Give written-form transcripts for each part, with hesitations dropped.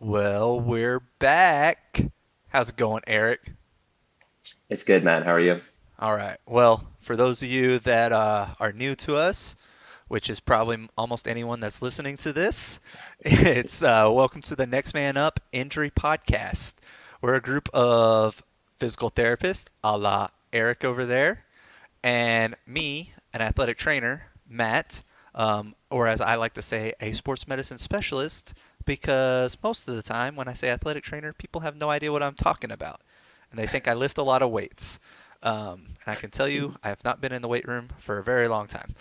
Well, we're back. How's it going, Eric? It's good, man. How are you? All right. Well, for those of you that are new to us, which is probably almost anyone that's listening to this, it's welcome to the Next Man Up Injury Podcast. We're a group of physical therapists, a la Eric over there, and me, an athletic trainer, Matt, or as I like to say, a sports medicine specialist, because most of the time when I say athletic trainer, people have no idea what I'm talking about, and they think I lift a lot of weights. And I can tell you, I have not been in the weight room for a very long time.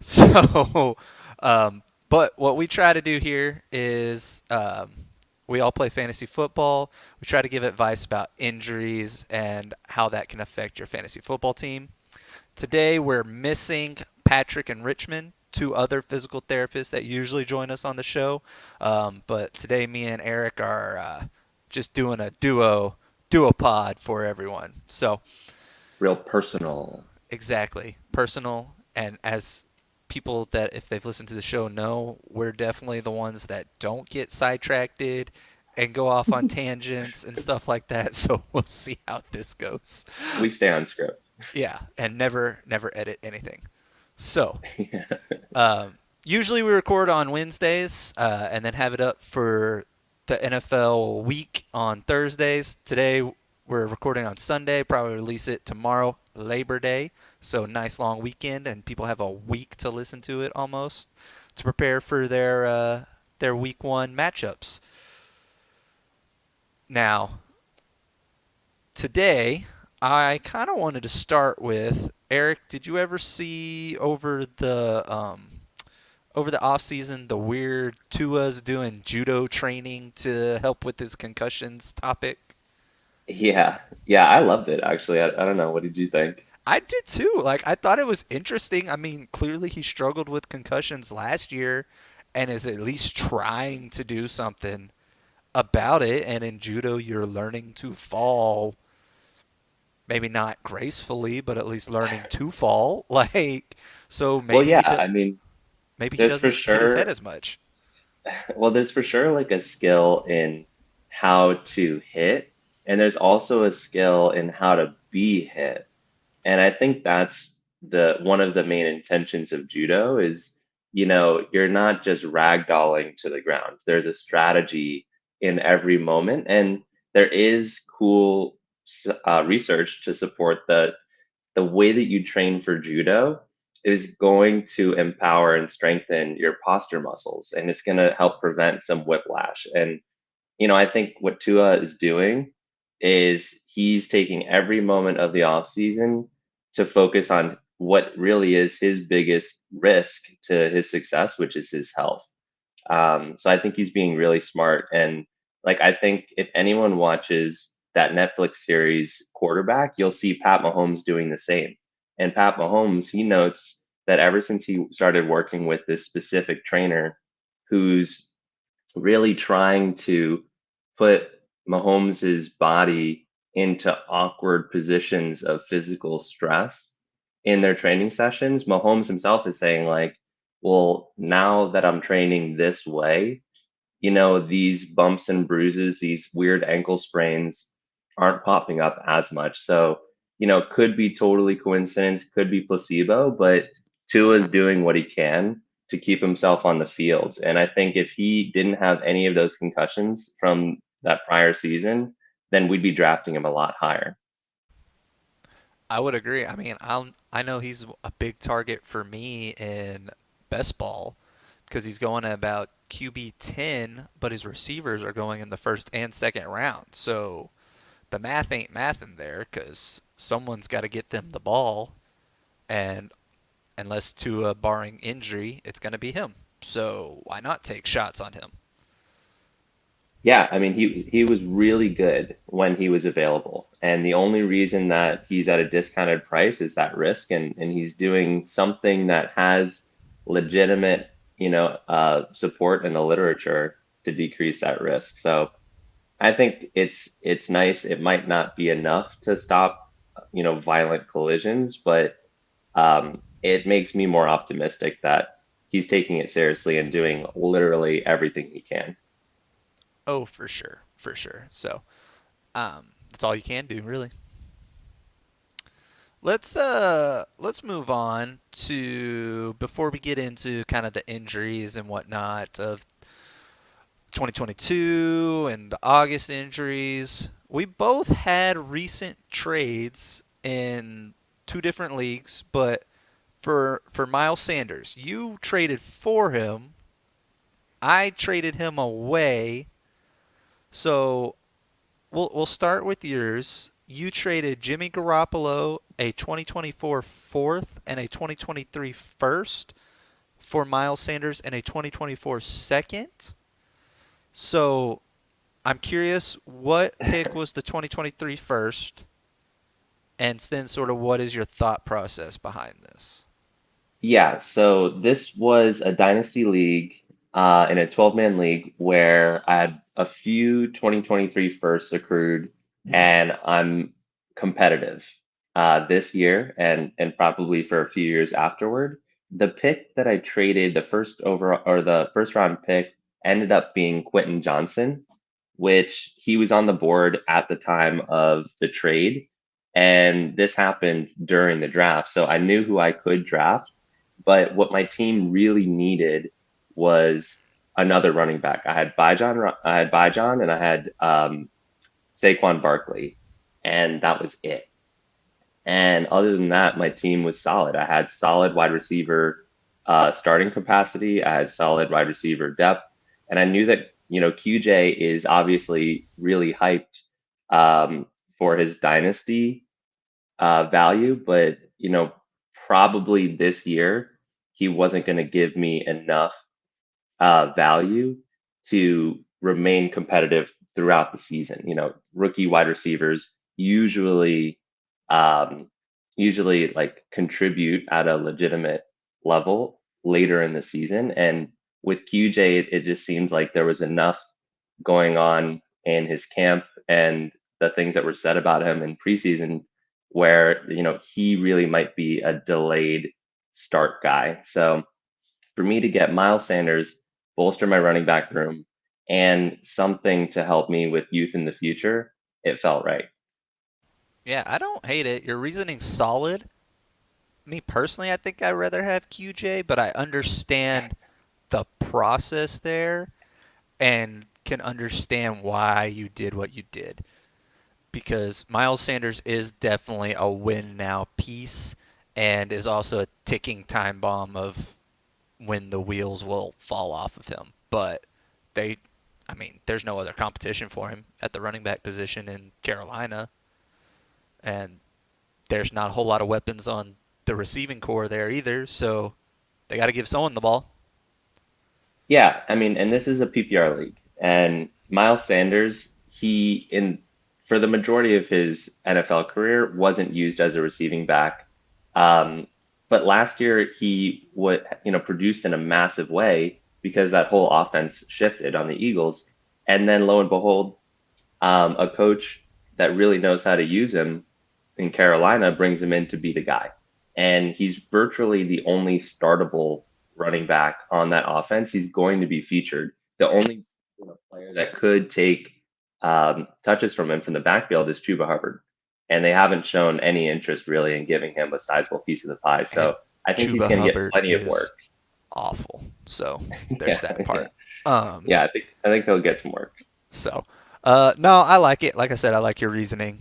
So, but what we try to do here is we all play fantasy football. We try to give advice about injuries and how that can affect your fantasy football team. Today we're missing Patrick and Richmond, two other physical therapists that usually join us on the show. But today me and Eric are just doing a duopod for everyone. So Real personal. exactly personal, and as people that if they've listened to the show know, we're definitely the ones that don't get sidetracked and go off on tangents and stuff like that. So we'll see how this goes. We stay on script. Yeah, and never edit anything. So, Yeah. usually we record on Wednesdays and then have it up for the NFL week on Thursdays. Today we're recording on Sunday, probably release it tomorrow, Labor Day. So, nice long weekend, and people have a week to listen to it almost to prepare for their week one matchups. Now, today I kind of wanted to start with Eric. Did you ever see over the off season the weird Tua's doing judo training to help with his concussions topic? Yeah. Yeah, I loved it actually. I don't know. What did you think? I did too. Like I thought it was interesting. I mean, clearly he struggled with concussions last year and is at least trying to do something about it. And in judo, you're learning to fall, maybe not gracefully, but at least learning to fall. Like, so Well, yeah, I mean, maybe he there's for doesn't hit his head sure as much. there's for sure like a skill in how to hit, and there's also a skill in how to be hit. And I think that's the one of the main intentions of judo is, you're not just ragdolling to the ground. There's a strategy in every moment, and there is cool research to support the way that you train for judo is going to empower and strengthen your posture muscles, and it's going to help prevent some whiplash. And I think what Tua is doing is he's taking every moment of the off season to focus on what really is his biggest risk to his success, which is his health. So I think he's being really smart. And like, I think if anyone watches that Netflix series Quarterback, you'll see Pat Mahomes doing the same. And Pat Mahomes, he notes that ever since he started working with this specific trainer who's really trying to put Mahomes's body into awkward positions of physical stress in their training sessions, Mahomes himself is saying like, well, now that I'm training this way, these bumps and bruises, these weird ankle sprains aren't popping up as much. So, could be totally coincidence, could be placebo, but Tua's doing what he can to keep himself on the field. And I think if he didn't have any of those concussions from that prior season, then we'd be drafting him a lot higher. I would agree. I mean, I know he's a big target for me in best ball because he's going at about QB 10, but his receivers are going in the first and second round. So the math ain't mathing there because someone's got to get them the ball, and unless Tua barring injury, it's going to be him. So why not take shots on him? Yeah, I mean he was really good when he was available. And the only reason that he's at a discounted price is that risk, and he's doing something that has legitimate, support in the literature to decrease that risk. So I think it's nice. It might not be enough to stop, violent collisions, but it makes me more optimistic that he's taking it seriously and doing literally everything he can. Oh, for sure, for sure. So, that's all you can do, really. Let's move on to before we get into kind of the injuries and whatnot of 2022 and the August injuries. We both had recent trades in two different leagues, but for Miles Sanders, you traded for him. I traded him away. So we'll start with yours. You traded Jimmy Garoppolo, a 2024 fourth and a 2023 first for Miles Sanders and a 2024 second. So I'm curious, what pick was the 2023 first, and then sort of what is your thought process behind this? Yeah, so this was a dynasty league in a 12-man league where I had a few 2023 firsts accrued, and I'm competitive this year and probably for a few years afterward. The pick that I traded, the first over or the first round pick, ended up being Quentin Johnson, which he was on the board at the time of the trade. And this happened during the draft. So I knew who I could draft, but what my team really needed was another running back. I had Bijan, and I had Saquon Barkley, and that was it. And other than that, my team was solid. I had solid wide receiver starting capacity. I had solid wide receiver depth, and I knew that QJ is obviously really hyped for his dynasty value, but probably this year he wasn't going to give me enough value to remain competitive throughout the season. Rookie wide receivers usually um, usually like contribute at a legitimate level later in the season, and with QJ, it just seemed like there was enough going on in his camp and the things that were said about him in preseason where he really might be a delayed start guy. So for me to get Miles Sanders, bolster my running back room, and something to help me with youth in the future, it felt right. Yeah, I don't hate it. Your reasoning's solid. Me personally, I think I'd rather have QJ, but I understand the process there and can understand why you did what you did. Because Miles Sanders is definitely a win now piece and is also a ticking time bomb of when the wheels will fall off of him. But they, I mean, there's no other competition for him at the running back position in Carolina, and there's not a whole lot of weapons on the receiving core there either. So they got to give someone the ball. Yeah, I mean, and this is a PPR league, and Miles Sanders, he in for the majority of his NFL career wasn't used as a receiving back, um, but last year he would produced in a massive way because that whole offense shifted on the Eagles, and then lo and behold, a coach that really knows how to use him in Carolina brings him in to be the guy. And he's virtually the only startable running back on that offense. He's going to be featured. The only player that could take touches from him from the backfield is Chuba Hubbard. And they haven't shown any interest really in giving him a sizable piece of the pie. And So I think he's Chuba going to get Hubbard plenty of work. is awful. So there's Yeah, that yeah, part. Um, yeah. I think he'll get some work. so, no, I like it. Like I said, I like your reasoning.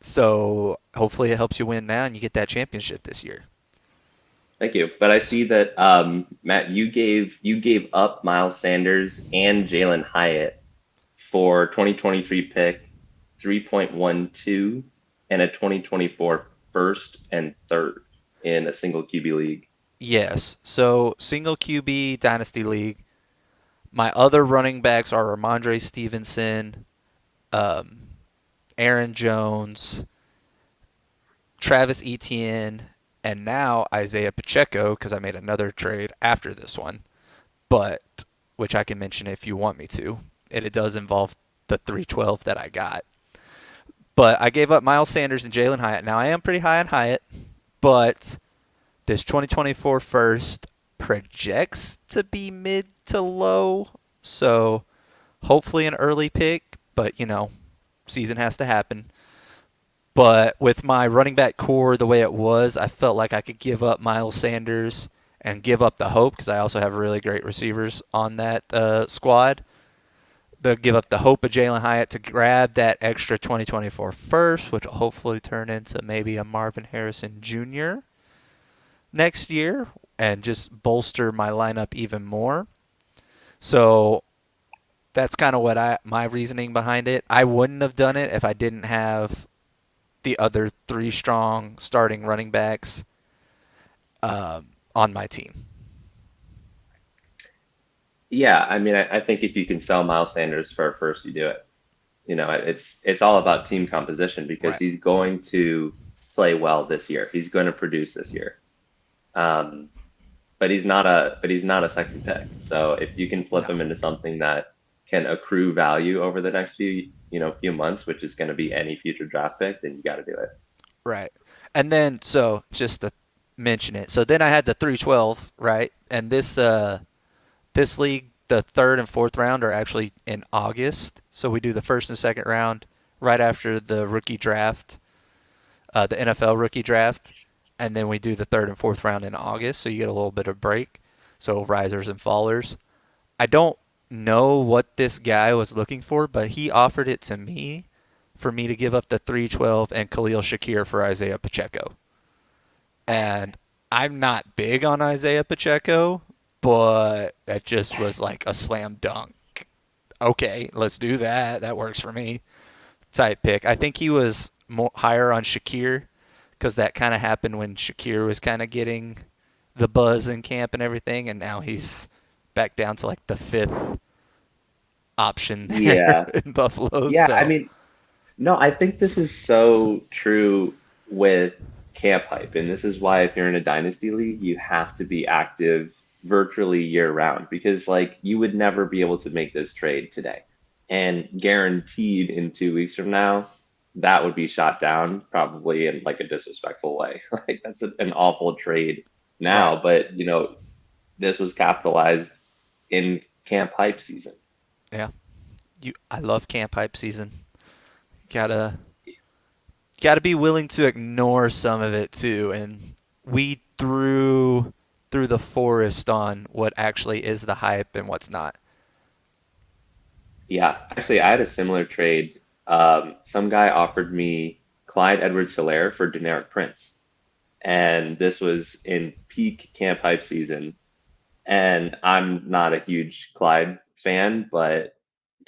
So hopefully it helps you win now and you get that championship this year. Thank you. But I see that Matt, you gave up Miles Sanders and Jalen Hyatt for 2023 pick 3.12 and a 2024 first and third in a single QB league. Yes. So single QB dynasty league. My other running backs are Ramondre Stevenson, um, Aaron Jones, Travis Etienne, and now Isaiah Pacheco because I made another trade after this one, but which I can mention if you want me to. And it does involve the 312 that I got. But I gave up Miles Sanders and Jalen Hyatt. Now I am pretty high on Hyatt, but this 2024 first projects to be mid to low. So hopefully an early pick, but season has to happen. But with my running back core the way it was, I felt like I could give up Miles Sanders and give up the hope because I also have really great receivers on that squad. They'll give up the hope of Jalen Hyatt to grab that extra 2024 first, which will hopefully turn into maybe a Marvin Harrison Jr. next year and just bolster my lineup even more. So that's kind of what my reasoning behind it. I wouldn't have done it if I didn't have the other three strong starting running backs on my team. Yeah, I mean, I think if you can sell Miles Sanders for a first, you do it. It's all about team composition because Right. he's going to play well this year. He's going to produce this year. Um, but he's not a sexy pick. So if you can flip No. him into something that can accrue value over the next few months, which is going to be any future draft pick, then you got to do it. Right. And then so just to mention it. So then I had the 312, right? And this league, the third and fourth round are actually in August. So we do the first and second round right after the rookie draft, the NFL rookie draft, and then we do the third and fourth round in August. So you get a little bit of break. So risers and fallers. I don't know what this guy was looking for, but he offered it to me for me to give up the 312 and Khalil Shakir for Isaiah Pacheco. And I'm not big on Isaiah Pacheco, but that just was like a slam dunk. Okay, let's do that. That works for me. Type pick. I think he was higher on Shakir because that kind of happened when Shakir was kind of getting the buzz in camp and everything, and now he's back down to like the fifth option there Yeah. in Buffalo. Yeah, I So mean, no, I think this is so true with camp hype. And this is why if you're in a dynasty league, you have to be active virtually year round because like you would never be able to make this trade today. And guaranteed in 2 weeks from now, that would be shot down probably in like a disrespectful way. Like that's an awful trade right, now, but this was capitalized in camp hype season. yeah. I love camp hype season. Gotta gotta be willing to ignore some of it too, and weed through the forest on what actually is the hype and what's not. Yeah, actually, I had a similar trade. Some guy offered me Clyde Edwards-Helaire for Deneric Prince, and this was in peak camp hype season. And I'm not a huge Clyde fan, but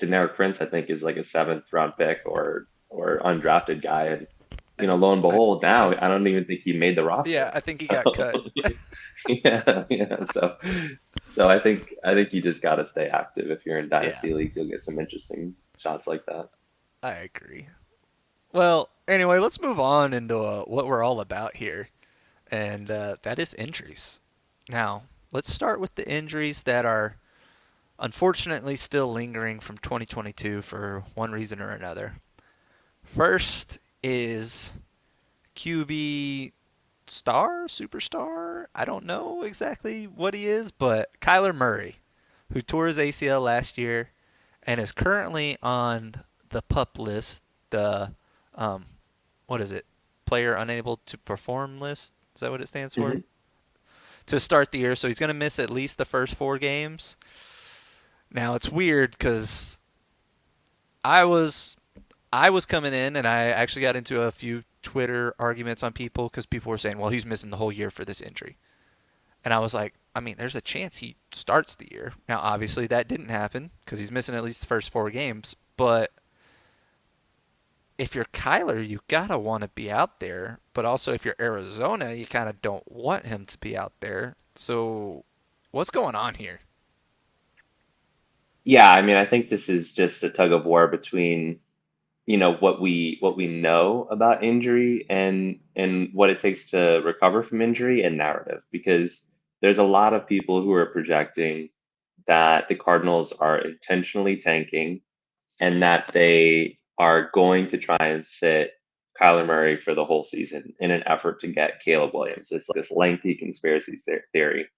Deneric Prince, I think, is like a seventh round pick or undrafted guy. And And lo and I behold, now think I don't even think he made the yeah, roster. I think he got So cut. yeah, yeah. So I think you just got to stay active. If you're in Yeah, dynasty leagues, you'll get some interesting shots like that. I agree. Well, anyway, let's move on into what we're all about here, and that is injuries. Now, let's start with the injuries that are unfortunately still lingering from 2022 for one reason or another. First is QB superstar. I don't know exactly what he is, but Kyler Murray, who tore his ACL last year and is currently on the PUP list, the um, what is it? Player unable to perform list. Is that what it stands for? Hmm. To start the year, so he's going to miss at least the first 4 games. Now it's weird because I was I was coming in and I actually got into a few Twitter arguments on people because people were saying, well, he's missing the whole year for this injury. And I was like, I mean, there's a chance he starts the year. Now, obviously, that didn't happen because he's missing at least the first 4 games. But if you're Kyler, you got to want to be out there. But also, if you're Arizona, you kind of don't want him to be out there. So, what's going on here? Yeah, I mean, I think this is just a tug of war between what we know about injury and what it takes to recover from injury and narrative because there's a lot of people who are projecting that the Cardinals are intentionally tanking and that they are going to try and sit Kyler Murray for the whole season in an effort to get Caleb Williams. It's like this lengthy conspiracy theory.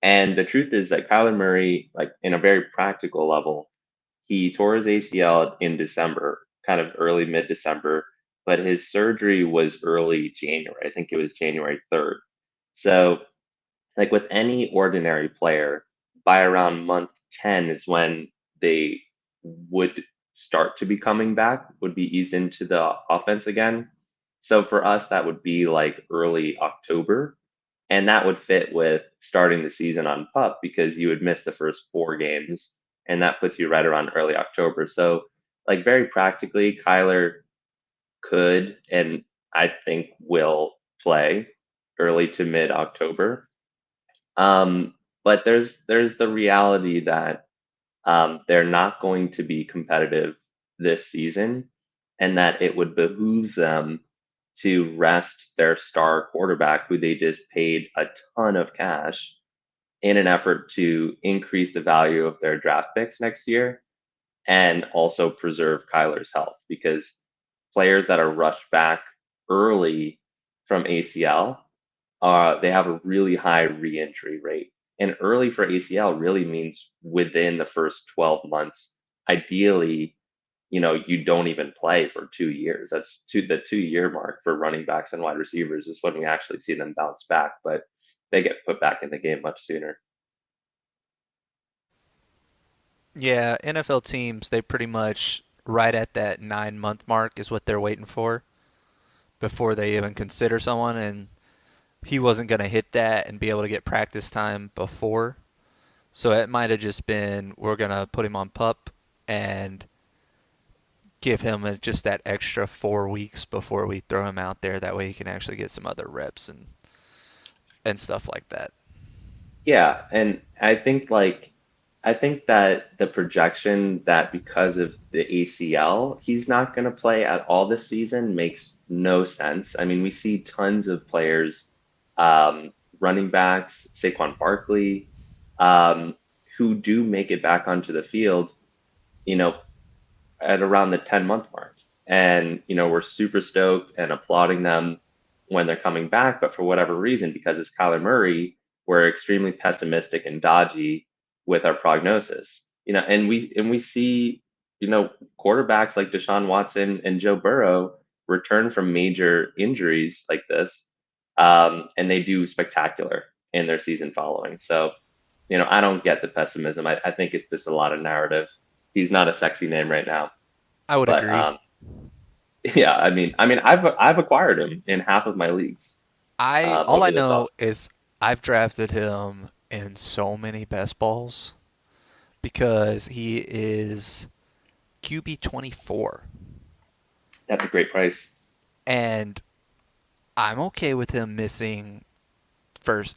And the truth is that Kyler Murray, like in a very practical level, he tore his ACL in December, kind of early mid December, but his surgery was early January. I think it was January 3rd. So, like with any ordinary player, by around month 10 is when they would start to be coming back, would be eased into the offense again. So for us, that would be like early October. And that would fit with starting the season on pup because you would miss the first 4 games, and that puts you right around early October. So, like, very practically, Kyler could and I think will play early to mid October. But there's the reality that they're not going to be competitive this season, and that it would behoove them to rest their star quarterback, who they just paid a ton of cash, in an effort to increase the value of their draft picks next year and also preserve Kyler's health because players that are rushed back early from ACL, they have a really high re-injury rate. And early for ACL really means within the first 12 months. Ideally, you don't even play for 2 years. That's the 2 year mark for running backs and wide receivers is when we actually see them bounce back, but they get put back in the game much sooner. Yeah, NFL teams, they pretty much right at that 9 month mark is what they're waiting for before they even consider someone. And he wasn't going to hit that and be able to get practice time before. So it might have just been we're going to put him on pup and give him just that extra 4 weeks before we throw him out there. That way he can actually get some other reps and stuff like that. Yeah, and I think that the projection that because of the ACL, he's not going to play at all this season makes no sense. I mean, we see tons of players, running backs, Saquon Barkley, um, who do make it back onto the field, you know, at around the 10-month mark. And, we're super stoked and applauding them when they're coming back. But for whatever reason, because it's Kyler Murray, we're extremely pessimistic and dodgy with our prognosis. And we see, quarterbacks like Deshaun Watson and Joe Burrow return from major injuries like this, and they do spectacular in their season following. So, I don't get the pessimism. I think it's just a lot of narrative. He's not a sexy name right now. I would But agree. yeah, I've acquired him in half of my leagues I all I over this know offseason. is I've drafted him in so many best balls because he is QB 24, That's a great price. and I'm okay with him missing first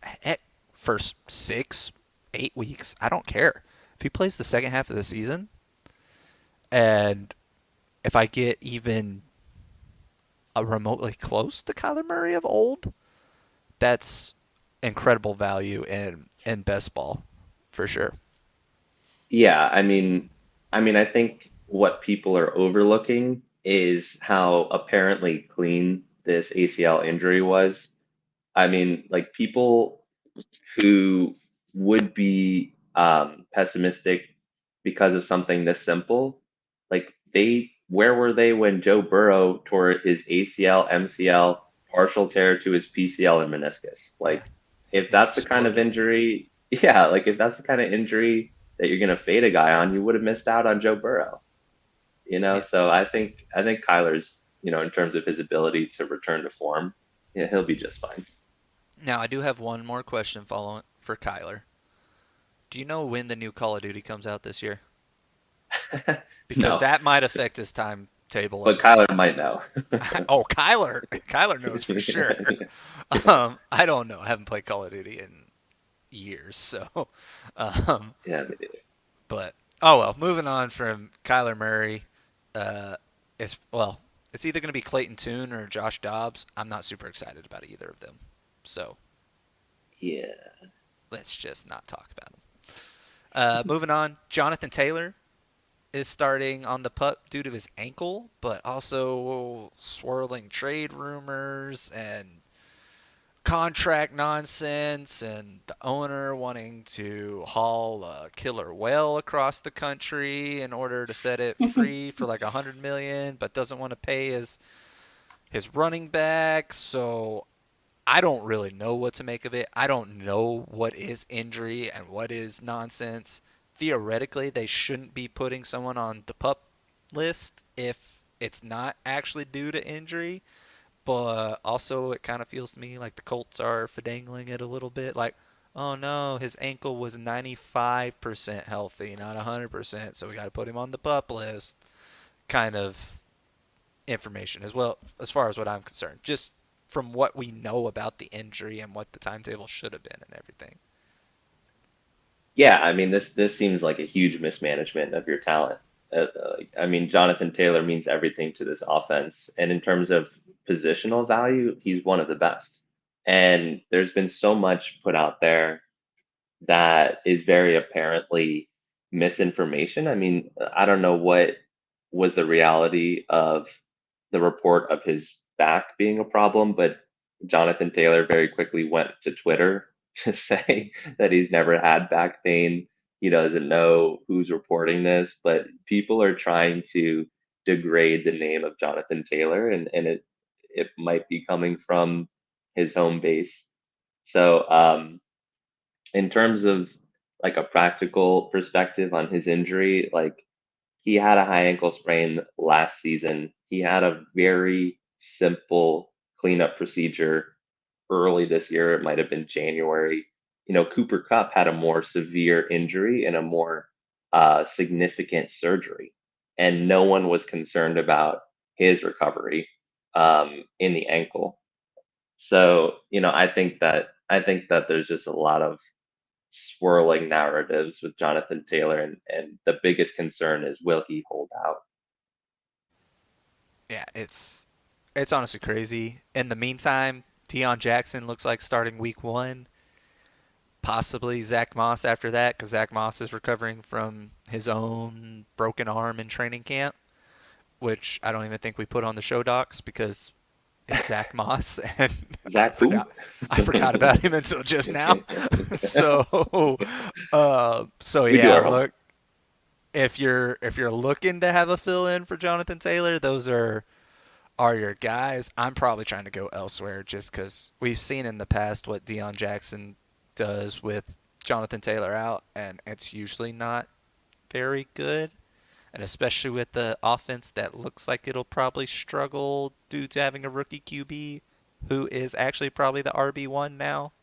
6, 8 weeks. I don't care if he plays the second half of the season, and if I get even a remotely close to Kyler Murray of old, that's incredible value in best ball for sure. Yeah, I think what people are overlooking is how apparently clean this ACL injury was. I mean, like people who would be pessimistic because of something this simple, like where were they when Joe Burrow tore his ACL, MCL, partial tear to his PCL and meniscus? Yeah, Like, his if knee that's the kind of exploded. injury, yeah, like if that's the kind of injury that you're gonna fade a guy on, you would have missed out on Joe Burrow. Yeah. So I think Kyler's, in terms of his ability to return to form, yeah, he'll be just fine. Now I do have one more question following for Kyler. Do you know when the new Call of Duty comes out this year? Because No, that might affect his timetable but as well. Kyler might know. Oh, Kyler knows for sure. Yeah, I don't know. I haven't played Call of Duty in years, so. Um, yeah, me neither. but oh well. Moving on from Kyler Murray, uh, it's either going to be Clayton Tune or Josh Dobbs. I'm not super excited about either of them, so Yeah. let's just not talk about them. Moving on, Jonathan Taylor is starting on the pup due to his ankle, but also swirling trade rumors and contract nonsense and the owner wanting to haul a killer whale across the country in order to set it free for like 100 million, but doesn't want to pay his running back. So I don't really know what to make of it. I don't know what is injury and what is nonsense. Theoretically, they shouldn't be putting someone on the pup list if it's not actually due to injury. But also, it kind of feels to me like the Colts are fidangling it a little bit. Like, oh no, his ankle was 95% healthy, not 100%, so we got to put him on the pup list. Kind of information as well, as far as what I'm concerned. Just from what we know about the injury and what the timetable should have been and everything. Yeah, I mean this seems like a huge mismanagement of your talent. I mean, Jonathan Taylor means everything to this offense, and in terms of positional value, he's one of the best. And there's been so much put out there that is very apparently misinformation. I mean, I don't know what was the reality of the report of his back being a problem, but Jonathan Taylor very quickly went to Twitter to say that he's never had back pain. He doesn't know who's reporting this, but people are trying to degrade the name of Jonathan Taylor, and it might be coming from his home base. So in terms of like a practical perspective on his injury, like he had a high ankle sprain last season. He had a very simple cleanup procedure early this year. It might have been January. You know, Cooper Cup had a more severe injury and a more significant surgery, and no one was concerned about his recovery in the ankle. So, you know, I think that there's just a lot of swirling narratives with Jonathan Taylor, and the biggest concern is will he hold out? Yeah, it's honestly crazy. In the meantime, Deion Jackson looks like starting week one. Possibly Zach Moss after that, because Zach Moss is recovering from his own broken arm in training camp, which I don't even think we put on the show docs because it's Zach Moss, and I Zach who? forgot I forgot about him until just now. So We do yeah, our homework. look, if you're looking to have a fill in for Jonathan Taylor, those are your guys. I'm probably trying to go elsewhere just because we've seen in the past what Deion Jackson does with Jonathan Taylor out, and it's usually not very good. And especially with the offense that looks like it'll probably struggle due to having a rookie QB who is actually probably the RB1 now.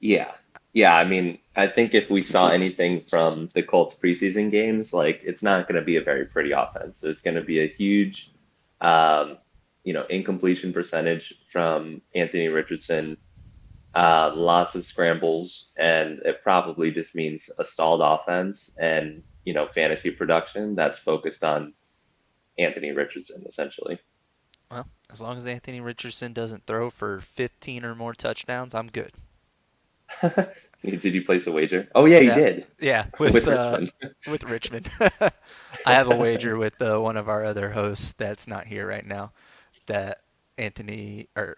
Yeah. Yeah, I mean, I think if we saw anything from the Colts preseason games, like it's not going to be a very pretty offense. There's going to be a huge, um, incompletion percentage from Anthony Richardson, lots of scrambles, and it probably just means a stalled offense and, fantasy production that's focused on Anthony Richardson, essentially. Well, as long as Anthony Richardson doesn't throw for 15 or more touchdowns, I'm good. Did you place a wager? Oh, yeah, he Yeah, did yeah, with Richmond. with Richmond. I have a wager with one of our other hosts that's not here right now that Anthony or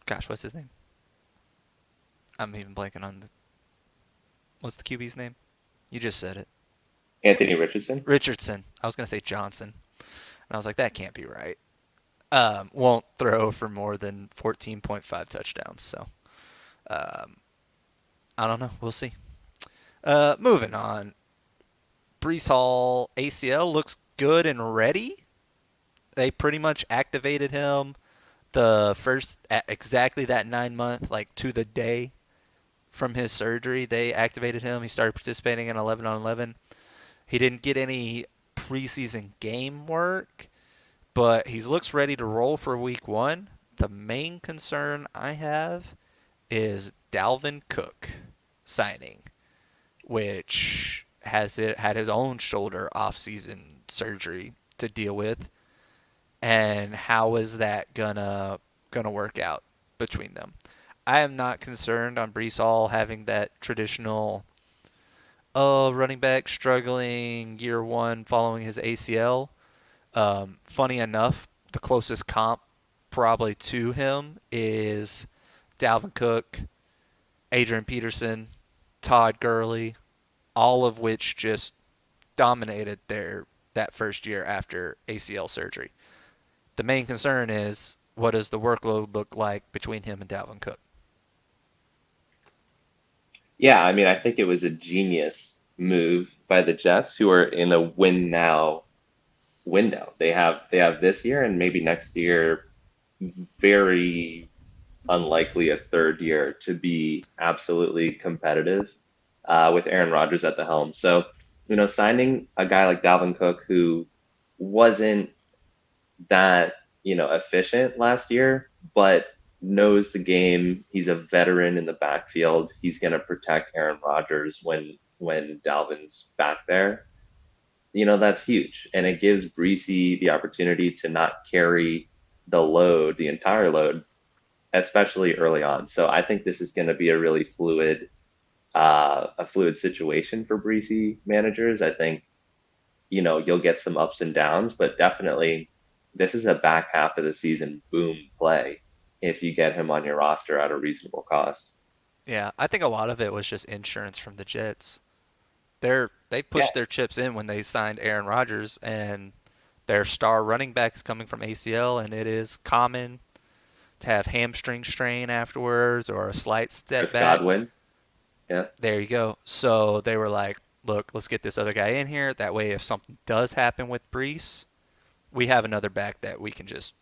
gosh, what's his name? I'm even blanking on what's the QB's name? You just said it. Anthony Richardson? Richardson. I was gonna say Johnson, and I was like, that can't be right. Won't throw for more than 14.5 touchdowns. So um, I don't know. We'll see. Moving on. Brees Hall ACL looks good and ready. They pretty much activated him the first at exactly that 9 month, like to the day from his surgery. They activated him. He started participating in 11 on 11. He didn't get any preseason game work, but he looks ready to roll for week one. The main concern I have is Dalvin Cook signing, which had his own shoulder off-season surgery to deal with, and how is that gonna work out between them? I am not concerned on Brees Hall having that traditional running back struggling year one following his ACL. Funny enough, the closest comp probably to him is Dalvin Cook, Adrian Peterson, Todd Gurley, all of which just dominated their that first year after ACL surgery. The main concern is what does the workload look like between him and Dalvin Cook? Yeah, I mean, I think it was a genius move by the Jets, who are in a win now window. They have this year and maybe next year, very unlikely a third year to be absolutely competitive with Aaron Rodgers at the helm. So, signing a guy like Dalvin Cook who wasn't that, efficient last year, but knows the game. He's a veteran in the backfield. He's going to protect Aaron Rodgers when Dalvin's back there. That's huge. And it gives Breesy the opportunity to not carry the load, the entire load, especially early on. So I think this is going to be a fluid situation for Breesy managers. I think you'll get some ups and downs, but definitely this is a back half of the season boom play if you get him on your roster at a reasonable cost. Yeah, I think a lot of it was just insurance from the Jets. They Yeah, pushed their chips in when they signed Aaron Rodgers and their star running backs coming from ACL, and it is common to have hamstring strain afterwards or a slight step Chris back. Godwin. Yeah, There you go. So they were like, look, let's get this other guy in here. That way, if something does happen with Brees, we have another back that we can just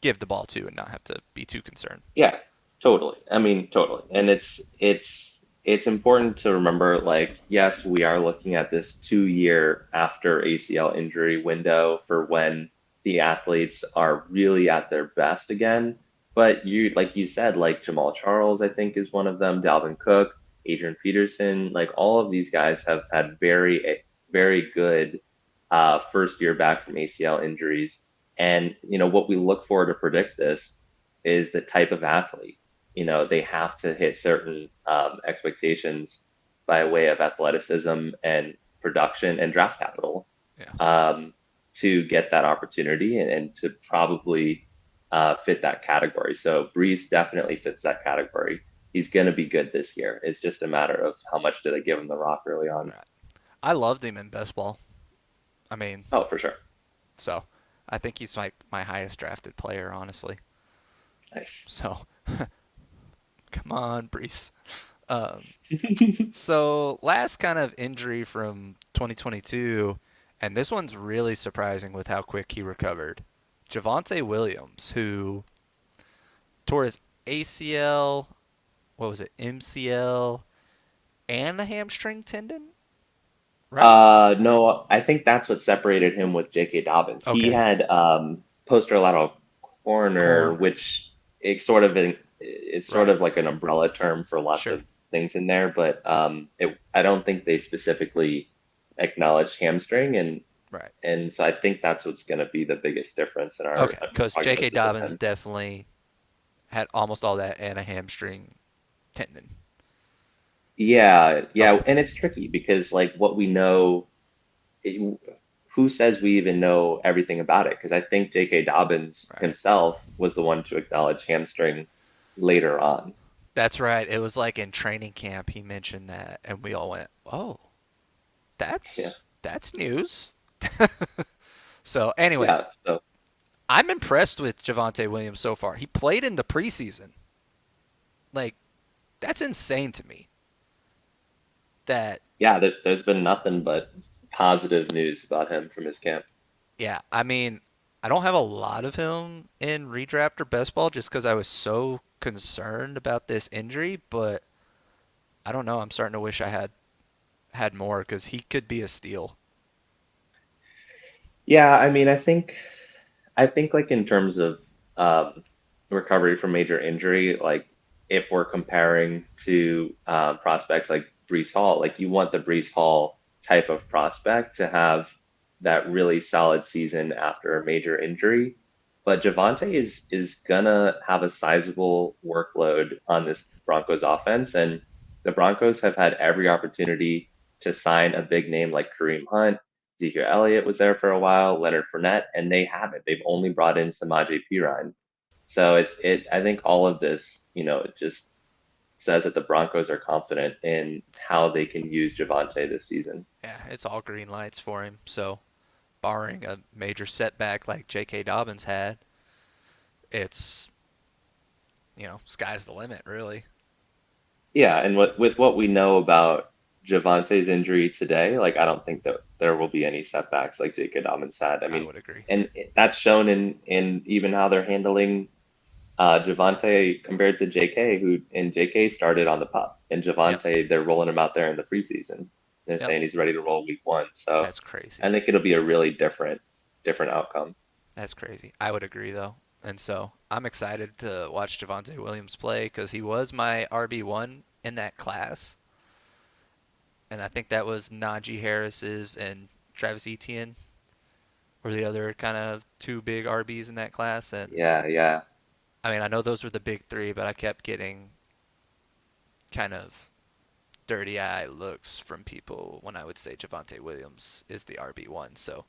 give the ball to and not have to be too concerned. yeah, totally. I mean, totally. And it's important to remember, like, yes, we are looking at this 2 year after ACL injury window for when the athletes are really at their best again. But like you said, like Jamal Charles, I think is one of them, Dalvin Cook, Adrian Peterson, like all of these guys have had very good first year back from ACL injuries. And what we look for to predict this is the type of athlete. They have to hit certain expectations by way of athleticism and production and draft capital Yeah. um, to get that opportunity and to probably fit that category. So Breeze definitely fits that category. He's going to be good this year. It's just a matter of how much do they give him the rock early on. Right. I loved him in best ball. I mean, Oh, for sure. so I think he's my highest drafted player, honestly. Nice. So come on, Brees. Um, so last kind of injury from 2022, and this one's really surprising with how quick he recovered. Javonte Williams, who tore his ACL, what was it, MCL, and a hamstring tendon, right? No, I think that's what separated him with J.K. Dobbins. He Okay, had posterolateral corner, corner, which it's sort right, of like an umbrella term for lots sure, of things in there, but I don't think they specifically acknowledged hamstring, and right. and so I think that's what's going to be the biggest difference in our Okay, because J.K. prognosis of Dobbins him. definitely had almost all that and a hamstring tendon. Yeah, yeah, Okay, and it's tricky because like what we know it, who says we even know everything about it? Because I think J.K. Dobbins right. himself was the one to acknowledge hamstring later on. That's right. It was like in training camp he mentioned that, and we all went, "Oh, Yeah, that's news." So anyway, yeah. So I'm impressed with Javonte Williams so far. He played in the preseason. Like that's insane to me. That yeah, there's been nothing but positive news about him from his camp. yeah, I mean, I don't have a lot of him in redraft or best ball just because I was so concerned about this injury, but I don't know. I'm starting to wish I had more because he could be a steal. Yeah, I mean, I think like in terms of um, recovery from major injury, like if we're comparing to prospects like Brees Hall, like you want the Brees Hall type of prospect to have that really solid season after a major injury. But Javante is gonna have a sizable workload on this Broncos offense, and the Broncos have had every opportunity to sign a big name like Kareem Hunt, Ezekiel Elliott was there for a while, Leonard Fournette, and they haven't. They've only brought in Samaje Perine. So I think all of this, it just says that the Broncos are confident in It's, how they can use Javante this season. yeah, it's all green lights for him. So, barring a major setback like J.K. Dobbins had, it's, sky's the limit, really. Yeah, and with what we know about Javante's injury today, like I don't think that there will be any setbacks like J.K. Dobbins had. I I mean, would agree. and that's shown in even how they're handling Javante compared to J.K., who and J.K. started on the pup, and Yep. Javante they're rolling him out there in the preseason. They're Yep. saying he's ready to roll week 1. So That's crazy. I think it'll be a really different outcome. That's crazy. I would agree, though. And so I'm excited to watch Javonte Williams play because he was my RB1 in that class. And I think that was Najee Harris's and Travis Etienne were the other kind of two big RBs in that class. And Yeah, yeah. I mean, I know those were the big three, but I kept getting kind of dirty eye looks from people when I would say Javonte Williams is the RB1. So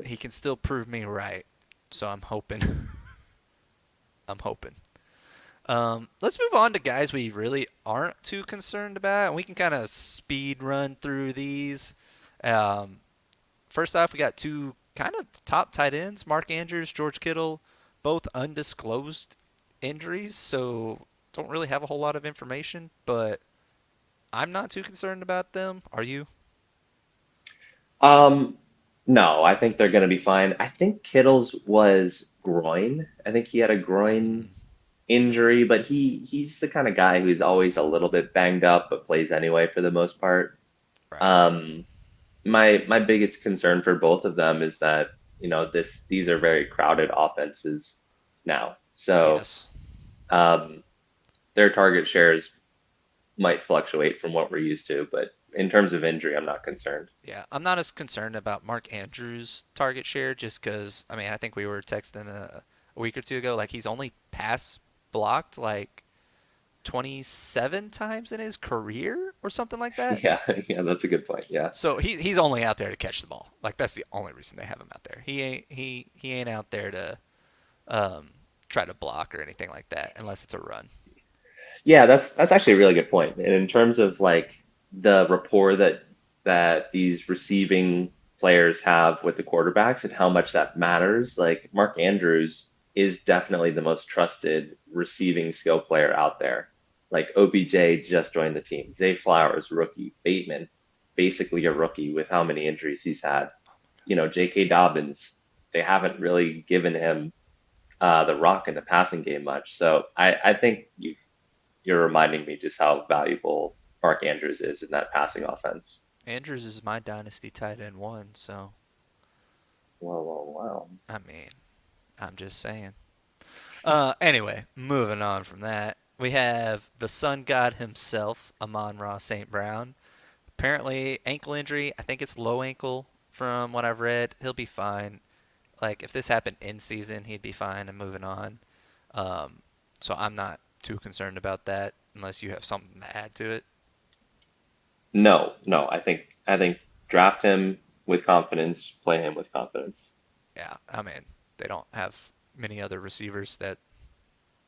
he can still prove me right. So I'm hoping. I'm hoping. Let's move on to guys we really aren't too concerned about, and we can kind of speed run through these. Um, First off, we got two kind of top tight ends, Mark Andrews, George Kittle, both undisclosed injuries, so don't really have a whole lot of information, but I'm not too concerned about them. Are you? Um, no, I think they're going to be fine. I think Kittle's was groin. I think he had a groin Mm, injury, but he's the kind of guy who's always a little bit banged up, but plays anyway for the most part. right. Um, my biggest concern for both of them is that, these are very crowded offenses now. So Yes. um, their target shares might fluctuate from what we're used to, but in terms of injury, I'm not concerned. Yeah, I'm not as concerned about Mark Andrews' target share just because, I mean, I think we were texting a week or two ago, like he's only pass blocked like 27 times in his career or something like that. Yeah, yeah, that's a good point. Yeah. So he's only out there to catch the ball. Like that's the only reason they have him out there. He ain't out there to um, try to block or anything like that unless it's a run. Yeah, that's actually a really good point. And in terms of like the rapport that these receiving players have with the quarterbacks and how much that matters, like Mark Andrews is definitely the most trusted receiving skill player out there. Like OBJ just joined the team. Zay Flowers, rookie. Bateman, basically a rookie with how many injuries he's had. J.K. Dobbins, they haven't really given him the rock in the passing game much. So I think you're reminding me just how valuable Mark Andrews is in that passing offense. Andrews is my dynasty tight end one, so Wow, wow, wow. I mean, I'm just saying. Anyway, moving on from that, we have the Sun God himself, Amon-Ra St. Brown. Apparently, ankle injury. I think it's low ankle from what I've read. He'll be fine. Like if this happened in season, he'd be fine and moving on. Um, so I'm not too concerned about that unless you have something to add to it. No, no, I think draft him with confidence, play him with confidence. Yeah, I mean they don't have many other receivers that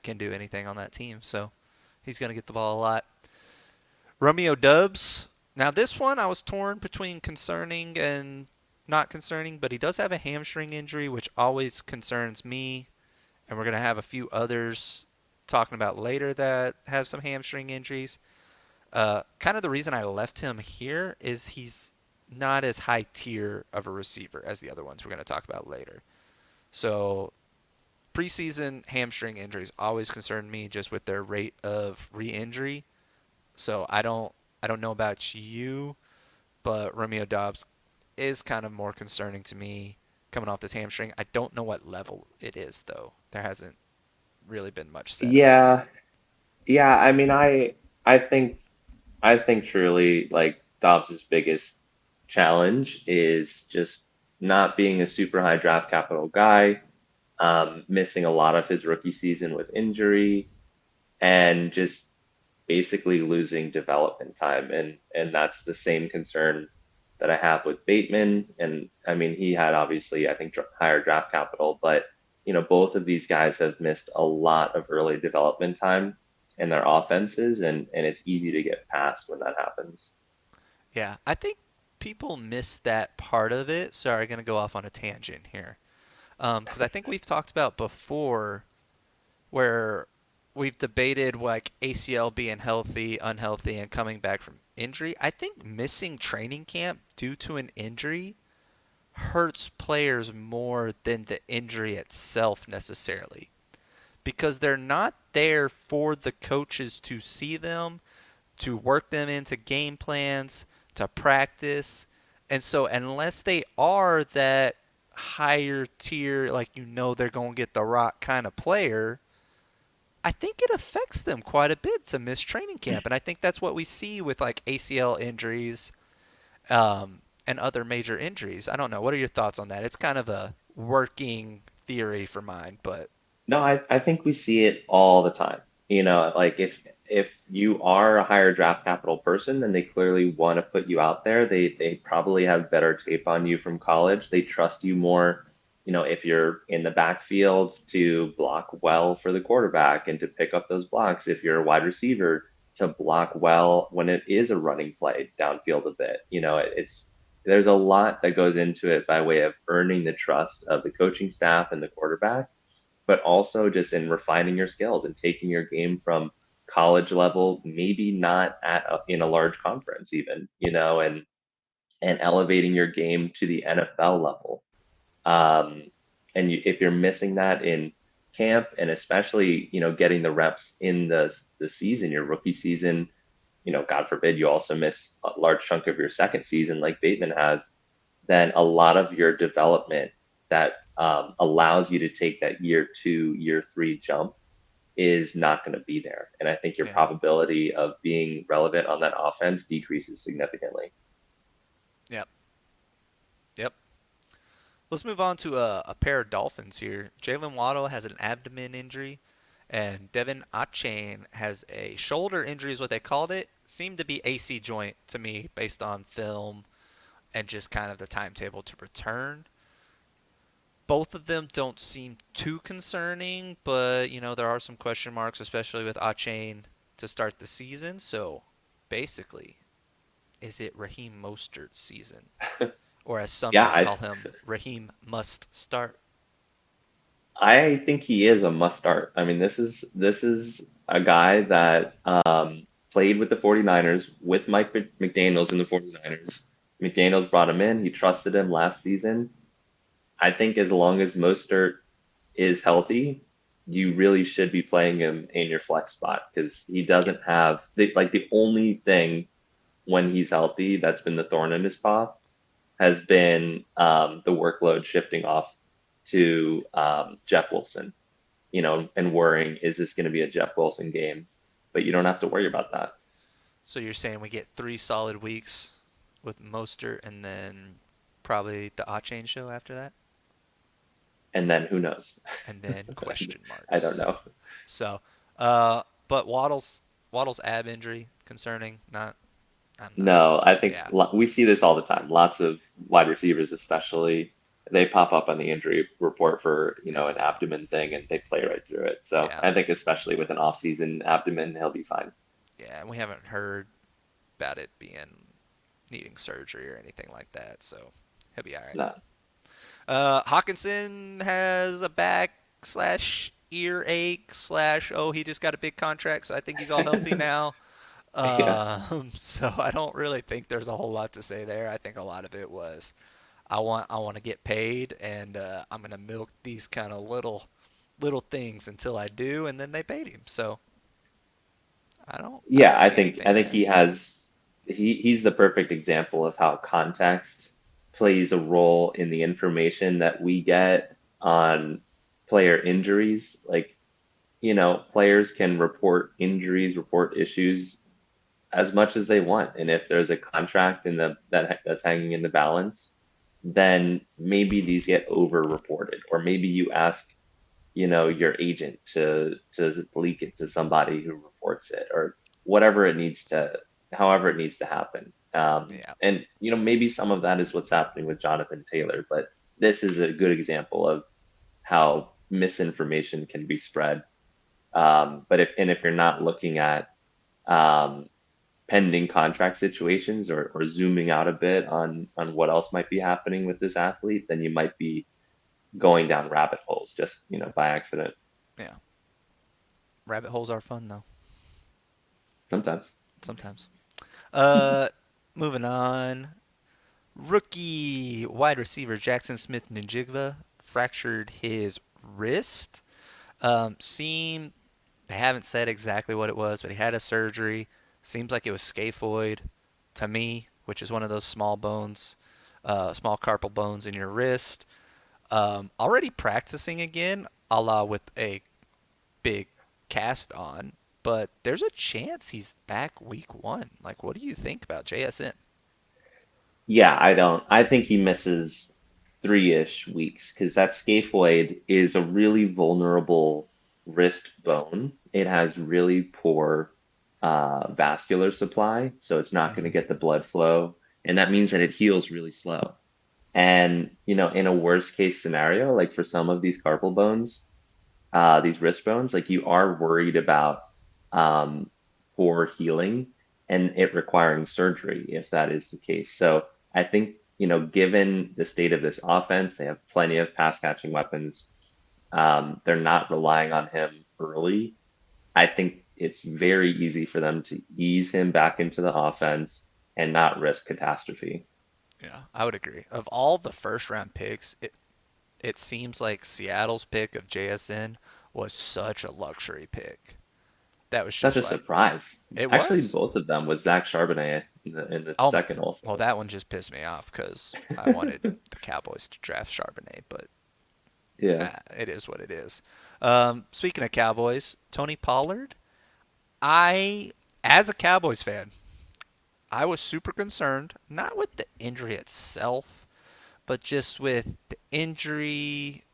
can do anything on that team, so he's gonna get the ball a lot. Romeo Dubs. Now this one I was torn between concerning and not concerning, but he does have a hamstring injury, which always concerns me. And we're gonna have a few others talking about later that have some hamstring injuries. Kind of the reason I left him here is he's not as high tier of a receiver as the other ones we're going to talk about later. So preseason hamstring injuries always concern me just with their rate of re-injury. So I don't know about you, but Romeo Dobbs is kind of more concerning to me coming off this hamstring. I don't know what level it is though. There hasn't really been much said about it. Yeah, yeah. I mean, I think truly like Dobbs's biggest challenge is just not being a super high draft capital guy, missing a lot of his rookie season with injury, and just basically losing development time. And that's the same concern that I have with Bateman. And I mean, he had obviously, I think, higher draft capital, but both of these guys have missed a lot of early development time in their offenses, and it's easy to get past when that happens. Yeah, I think people miss that part of it. Sorry, I'm going to go off on a tangent here. Because I think we've talked about before where we've debated like ACL being healthy, unhealthy, and coming back from injury. I think missing training camp due to an injury hurts players more than the injury itself necessarily because they're not there for the coaches to see them, to work them into game plans, to practice. And so, unless they are that higher tier, like they're going to get the rock kind of player, I think it affects them quite a bit to miss training camp. And I think that's what we see with like ACL injuries and other major injuries. I don't know. What are your thoughts on that? It's kind of a working theory for mine, but No, I think we see it all the time. Like if you are a higher draft capital person, then they clearly want to put you out there. They probably have better tape on you from college. They trust you more, if you're in the backfield to block well for the quarterback and to pick up those blocks. If you're a wide receiver, to block well when it is a running play downfield a bit. It's there's a lot that goes into it by way of earning the trust of the coaching staff and the quarterback, but also just in refining your skills and taking your game from college level, maybe not in a large conference even, and elevating your game to the NFL level. Um, and if you're missing that in camp, and especially getting the reps in the season, your rookie season, God forbid you also miss a large chunk of your second season like Bateman has, then a lot of your development that allows you to take that year two, year three jump is not going to be there. And I think your yeah. probability of being relevant on that offense decreases significantly. Yep. Yep. Let's move on to a pair of Dolphins here. Jalen Waddle has an abdomen injury, and Devin Achane has a shoulder injury, is what they called it. Seemed to be AC joint to me based on film and just kind of the timetable to return. Both of them don't seem too concerning, but there are some question marks, especially with Achane to start the season. So basically, is it Raheem Mostert's season? Or as some Yeah, may call him, Raheem must start? I think he is a must start. I mean, this is a guy that played with the 49ers with Mike McDaniels in the 49ers. McDaniels brought him in. He trusted him last season. I think as long as Mostert is healthy, you really should be playing him in your flex spot because he Yep. doesn't have the only thing when he's healthy that's been the thorn in his paw has been the workload shifting off to Jeff Wilson, and worrying, is this going to be a Jeff Wilson game? But you don't have to worry about that. So you're saying we get 3 solid weeks with Mostert and then probably the Achane show after that? And then who knows? And then question I don't marks. know. So, but Waddle's ab injury concerning. Not. I'm not. No, I think Yeah. we see this all the time. Lots of wide receivers, especially, they pop up on the injury report for, Yeah. an No. abdomen thing and they play right through it. So Yeah. I think especially with an off-season abdomen, he'll be fine. Yeah. And we haven't heard about it being needing surgery or anything like that. So he'll be all right. No. Hawkinson has a back slash ear ache slash he just got a big contract, so I think he's all healthy now. Yeah. So I don't really think there's a whole lot to say there. I think a lot of it was I want to get paid, and I'm gonna milk these kind of little things until I do, and then they paid him. So I Yeah, don't I see think anything I think there. he's the perfect example of how context plays a role in the information that we get on player injuries. Like, players can report injuries, report issues as much as they want. And if there's a contract in that's hanging in the balance, then maybe these get over reported. Or maybe you ask, your agent to leak it to somebody who reports it, or whatever it needs to however it needs to happen. Yeah. And maybe some of that is what's happening with Jonathan Taylor, but this is a good example of how misinformation can be spread. But if you're not looking at um, pending contract situations, or zooming out a bit on what else might be happening with this athlete, then you might be going down rabbit holes just by accident Yeah. Rabbit holes are fun though. sometimes. Sometimes. Uh, moving on. Rookie wide receiver Jackson Smith Njigba fractured his wrist. Seemed they haven't said exactly what it was, but he had a surgery. Seems like it was scaphoid to me, which is one of those small bones, small carpal bones in your wrist. Already practicing again, a la with a big cast on, but there's a chance he's back week one. Like, what do you think about JSN? Yeah, I think he misses 3-ish weeks because that scaphoid is a really vulnerable wrist bone. It has really poor vascular supply, so it's not going to Mm-hmm. get the blood flow, and that means that it heals really slow. And in a worst case scenario, like for some of these carpal bones, these wrist bones, like you are worried about um, poor healing and it requiring surgery if that is the case. So I think, given the state of this offense, they have plenty of pass catching weapons. They're not relying on him early. I think it's very easy for them to ease him back into the offense and not risk catastrophe. Yeah, I would agree. Of all the first round picks, it seems like Seattle's pick of JSN was such a luxury pick. That was Such just a like surprise. it Actually, was. both of them with Zach Charbonnet in the Oh, second well, also. that one just pissed me off because I wanted the Cowboys to draft Charbonnet, but Yeah. it is what it is. Speaking of Cowboys, Tony Pollard, as a Cowboys fan, I was super concerned, not with the injury itself, but just with the injury,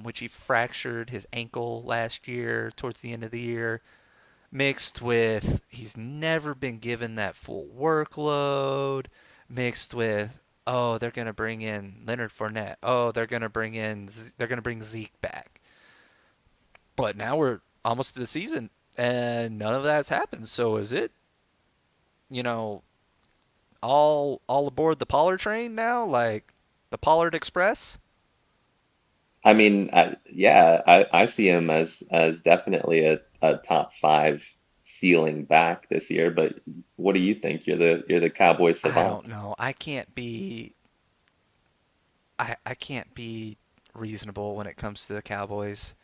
which he fractured his ankle last year towards the end of the year, mixed with he's never been given that full workload, mixed with oh they're gonna bring in Leonard Fournette, oh they're gonna bring Zeke back, but now we're almost to the season and none of that's happened. So is it you know all aboard the Pollard train now, like the Pollard Express? I mean, yeah, I see him as definitely a top five ceiling back this year. But what do you think? You're the Cowboy I savant. don't know. I can't be reasonable when it comes to the Cowboys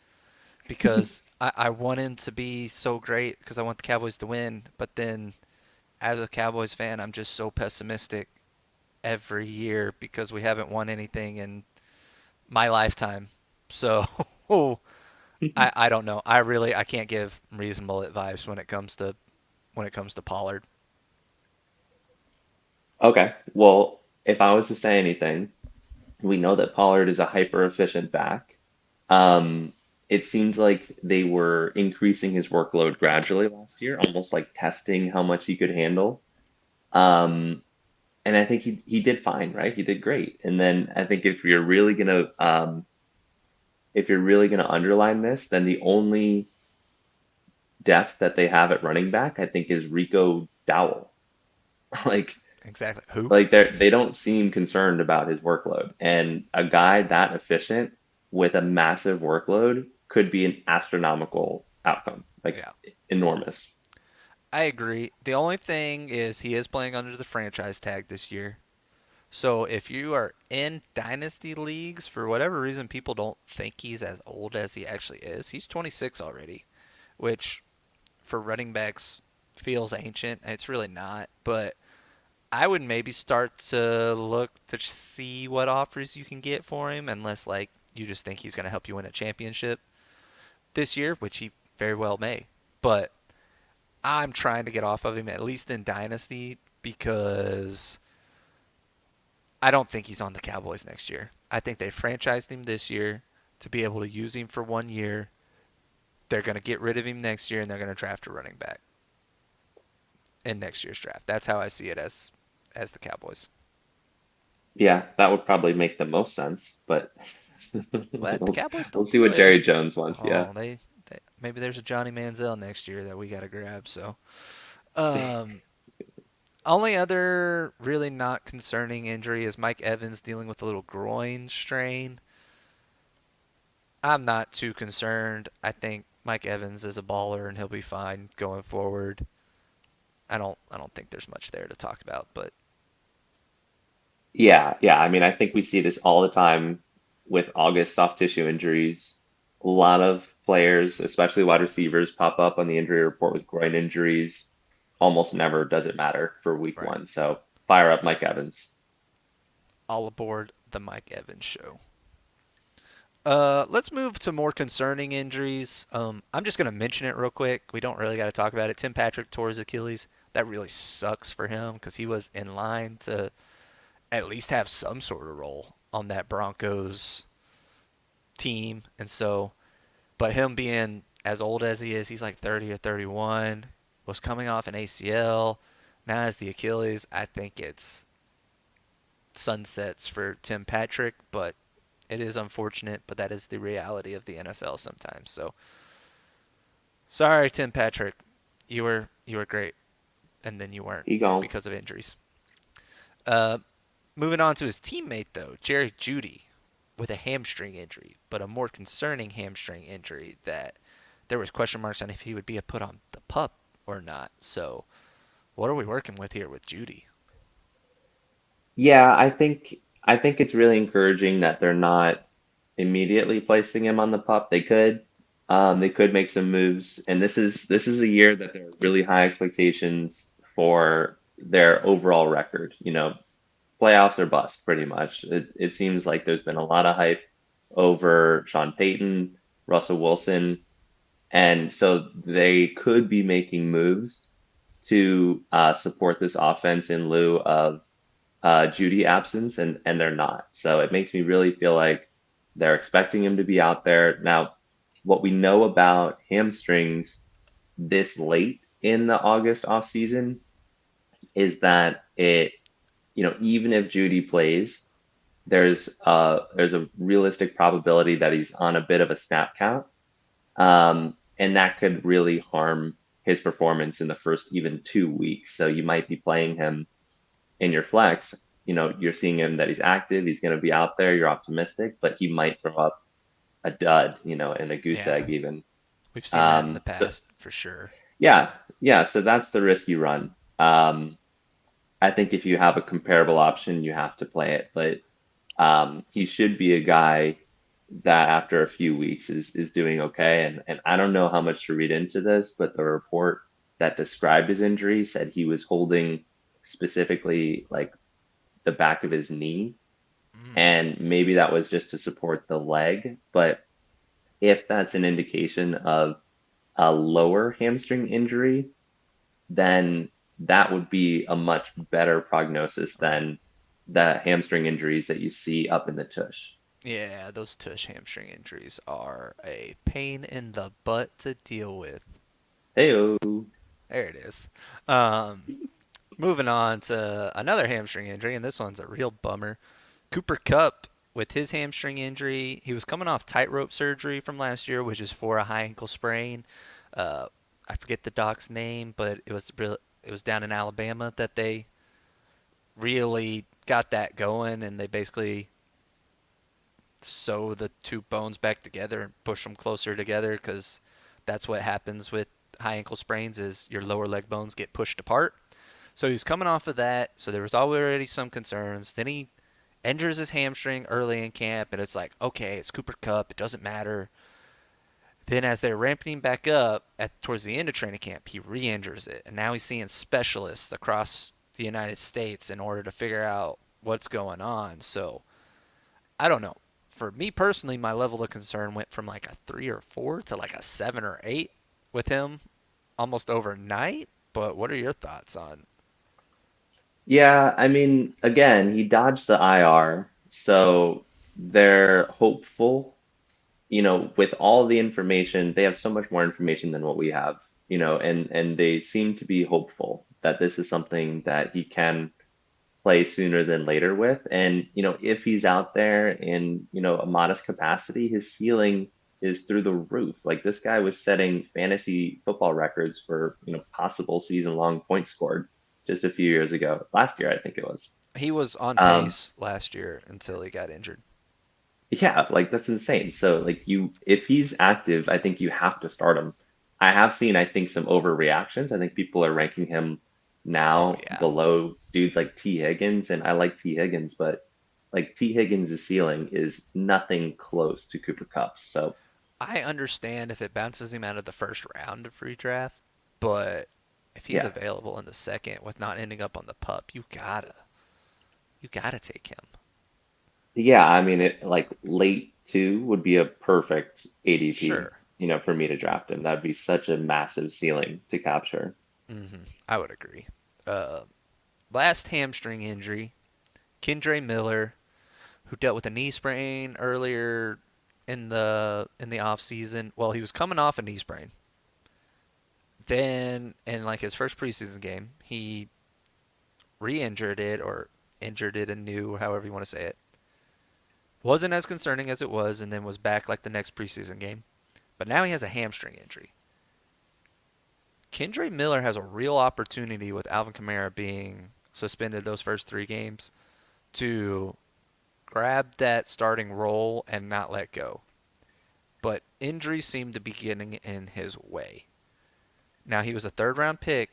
because I want him to be so great because I want the Cowboys to win. But then, as a Cowboys fan, I'm just so pessimistic every year because we haven't won anything in my lifetime. So I don't know. I can't give reasonable advice when it comes to Pollard. Okay, well, if I was to say anything, we know that Pollard is a hyper efficient back. Um, it seems like they were increasing his workload gradually last year, almost like testing how much he could handle. Um, and I think he did fine, right? He did great. And then I think if you're really gonna underline this, then the only depth that they have at running back, I think, is Rico Dowell. Like Exactly. Who? they don't seem concerned about his workload. And a guy that efficient with a massive workload could be an astronomical outcome, like Yeah. enormous. I agree. The only thing is he is playing under the franchise tag this year. So if you are in dynasty leagues, for whatever reason, people don't think he's as old as he actually is. He's 26 already, which for running backs feels ancient. It's really not, but I would maybe start to look to see what offers you can get for him, unless like you just think he's going to help you win a championship this year, which he very well may. But I'm trying to get off of him at least in dynasty because I don't think he's on the Cowboys next year. I think they franchised him this year to be able to use him for 1 year. They're going to get rid of him next year and they're going to draft a running back in next year's draft. That's how I see it as the Cowboys. Yeah, that would probably make the most sense, but What the Cowboys we'll don't see do what it. They Jerry Jones wants. Yeah. oh they maybe there's a Johnny Manziel next year that we got to grab. So um, only other really not concerning injury is Mike Evans dealing with a little groin strain. I'm not too concerned. I think Mike Evans is a baller and he'll be fine going forward. I don't think there's much there to talk about, but Yeah, yeah. I mean, I think we see this all the time with August soft tissue injuries. A lot of players, especially wide receivers, pop up on the injury report with groin injuries. Almost never does it matter for week right. one. So fire up Mike Evans. All aboard the Mike Evans show. Let's move to more concerning injuries. I'm just going to mention it real quick. We don't really got to talk about it. Tim Patrick tore his Achilles. That really sucks for him because he was in line to at least have some sort of role on that Broncos team. And so, but him being as old as he is, he's like 30 or 31, was coming off an ACL. Now has the Achilles. I think it's sunsets for Tim Patrick, but it is unfortunate, but that is the reality of the NFL sometimes. So sorry, Tim Patrick. You were great, and then you weren't He gone. because of injuries. Uh, moving on to his teammate though, Jerry Jeudy, with a hamstring injury, but a more concerning hamstring injury that there was question marks on if he would be put on the pup or not. So what are we working with here with Jeudy? Yeah, I think it's really encouraging that they're not immediately placing him on the pup. They could make some moves, and this is a year that there are really high expectations for their overall record. Playoffs or bust, pretty much. It seems like there's been a lot of hype over Sean Payton, Russell Wilson, and so they could be making moves to support this offense in lieu of Judy absence, and they're not. So it makes me really feel like they're expecting him to be out there. Now, what we know about hamstrings this late in the August offseason is that even if Judy plays, there's a realistic probability that he's on a bit of a snap count, and that could really harm his performance in the first even 2 weeks. So you might be playing him in your flex. You're seeing him that he's active, he's going to be out there, you're optimistic, but he might throw up a dud, and a goose Yeah, egg even. we've seen that in the So past for sure. yeah, yeah, so that's the risk you run. I think if you have a comparable option, you have to play it, but he should be a guy that after a few weeks is doing okay. And I don't know how much to read into this, but the report that described his injury said he was holding specifically like the back of his knee, Mm, and maybe that was just to support the leg. But if that's an indication of a lower hamstring injury, then that would be a much better prognosis right. than the hamstring injuries that you see up in the tush. Yeah, those tush hamstring injuries are a pain in the butt to deal with. Heyo. There it is. Um, moving on to another hamstring injury, and this one's a real bummer. Cooper Kupp with his hamstring injury, he was coming off tightrope surgery from last year, which is for a high ankle sprain. Uh, I forget the doc's name, but it was down in Alabama that they really got that going, and they basically sew the two bones back together and push them closer together because that's what happens with high ankle sprains is your lower leg bones get pushed apart. So he was coming off of that, so there was already some concerns. Then he injures his hamstring early in camp, and it's like, okay, it's Cooper Kupp, it doesn't matter. Then as they're ramping back up towards the end of training camp, he re-injures it, and now he's seeing specialists across the United States in order to figure out what's going on. So I don't know. For me personally, my level of concern went from like a 3 or 4 to like a 7 or 8 with him almost overnight. But what are your thoughts on? Yeah, I mean, again, he dodged the IR, so they're hopeful, with all the information, they have so much more information than what we have, and they seem to be hopeful that this is something that he can play sooner than later with. And, if he's out there in, a modest capacity, his ceiling is through the roof. Like this guy was setting fantasy football records for, possible season-long points scored just a few years ago. Last year, I think it was. He was on Um, pace last year until he got injured. yeah, like that's insane. So like if he's active, I think you have to start him. I have seen, I think, some overreactions. I think people are ranking him Oh now yeah. below dudes like T. Higgins, and I like T. Higgins, but like T. Higgins' ceiling is nothing close to Cooper Kupp's. So I understand if it bounces him out of the first round of redraft, but if he's yeah, available in the second with not ending up on the pup, you gotta take him. yeah. I mean, it like late two would be a perfect ADP, Sure. for me to draft him. That'd be such a massive ceiling to capture. I would agree. Uh, Last hamstring injury, Kendre Miller, who dealt with a knee sprain earlier in the off season. Well, he was coming off a knee sprain. Then in like his first preseason game, he re-injured it or injured it anew, however you want to say it. Wasn't as concerning as it was, and then was back like the next preseason game. But now he has a hamstring injury. Kendre Miller has a real opportunity with Alvin Kamara being suspended those first 3 games to grab that starting role and not let go. But injuries seem to be getting in his way. Now he was a third round pick,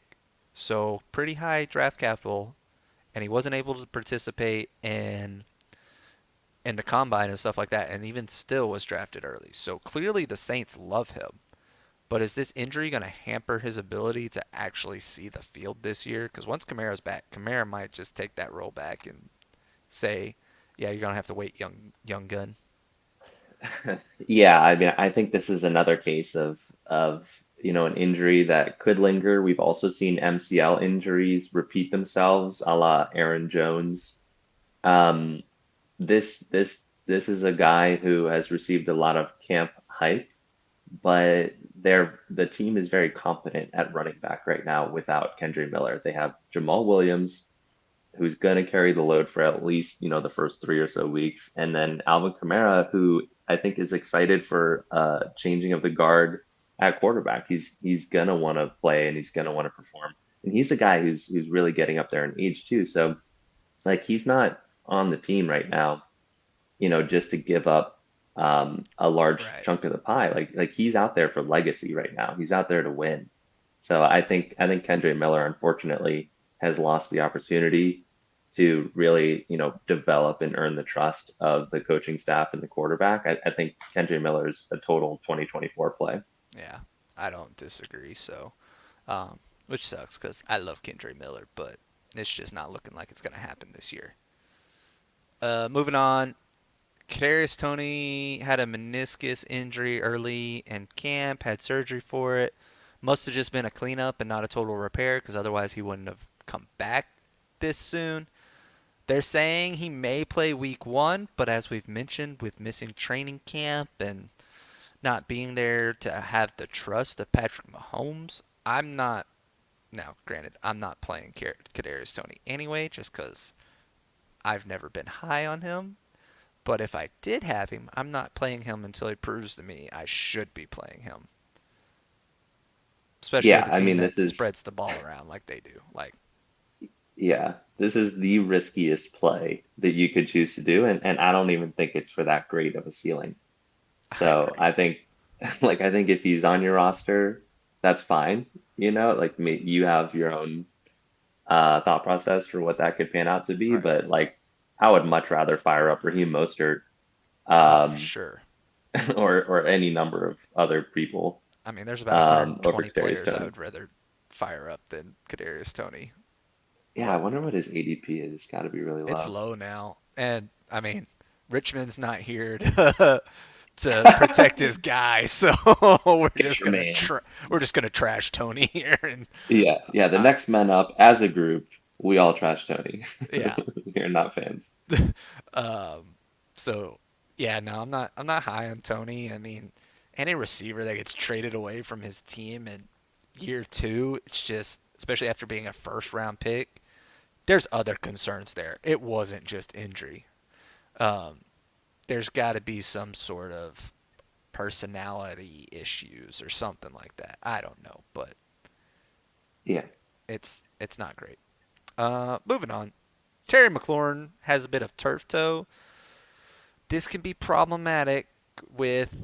so pretty high draft capital, and he wasn't able to participate in the combine and stuff like that, and even still was drafted early. So clearly the Saints love him. But is this injury going to hamper his ability to actually see the field this year? Because once Kamara's back, Kamara might just take that role back and say, "Yeah, you're going to have to wait, young gun." Yeah, I mean, I think this is another case of an injury that could linger. We've also seen MCL injuries repeat themselves, a la Aaron Jones. Um, this is a guy who has received a lot of camp hype, but the team is very competent at running back right now without Kendra Miller. They have Jamal Williams, who's going to carry the load for at least, the first 3 or so weeks. And then Alvin Kamara, who I think is excited for changing of the guard at quarterback. He's going to want to play and he's going to want to perform. And he's a guy who's really getting up there in age too. So it's like he's not on the team right now, just to give up a large Right. chunk of the pie. Like he's out there for legacy right now. He's out there to win. So I think Kendra Miller unfortunately has lost the opportunity to really, develop and earn the trust of the coaching staff and the quarterback. I think Kendra Miller is a total 2024 play. Yeah, I don't disagree. So, which sucks because I love Kendre Miller, but it's just not looking like it's going to happen this year. Moving on, Kadarius Toney had a meniscus injury early in camp, had surgery for it. Must have just been a cleanup and not a total repair because otherwise he wouldn't have come back this soon. They're saying he may play week 1, but as we've mentioned, with missing training camp and not being there to have the trust of Patrick Mahomes, I'm not. Now, granted, I'm not playing Kadarius Toney anyway, just because I've never been high on him. But if I did have him, I'm not playing him until he proves to me I should be playing him. Especially Yeah, with a I team mean, this that is spreads the ball around like they do. Like, yeah, this is the riskiest play that you could choose to do, and I don't even think it's for that great of a ceiling. I So agree. I think, like, I think if he's on your roster, that's fine. Like, you have your own thought process for what that could pan out to be, All right. but like, I would much rather fire up Raheem Mostert, Oh, for um, sure. or any number of other people, I mean, there's about over 120 Kadarius players I Toney. would rather fire up than Kadarius Toney. Yeah, I But wonder what his ADP is. It's got to be really it's low. low now. And, I mean, Richmond's not here to protect his guy, so we're Get just your gonna man. we're just gonna trash Tony here, and Yeah, yeah. The uh, next men up as a group, we all trash Tony. yeah. You're not fans. um, so yeah, no, I'm not high on Tony. I mean, any receiver that gets traded away from his team in year 2, it's just especially after being a first round pick, there's other concerns there. It wasn't just injury. Um, there's got to be some sort of personality issues or something like that. I don't know, but Yeah. it's not great. Moving on. Terry McLaurin has a bit of turf toe. This can be problematic with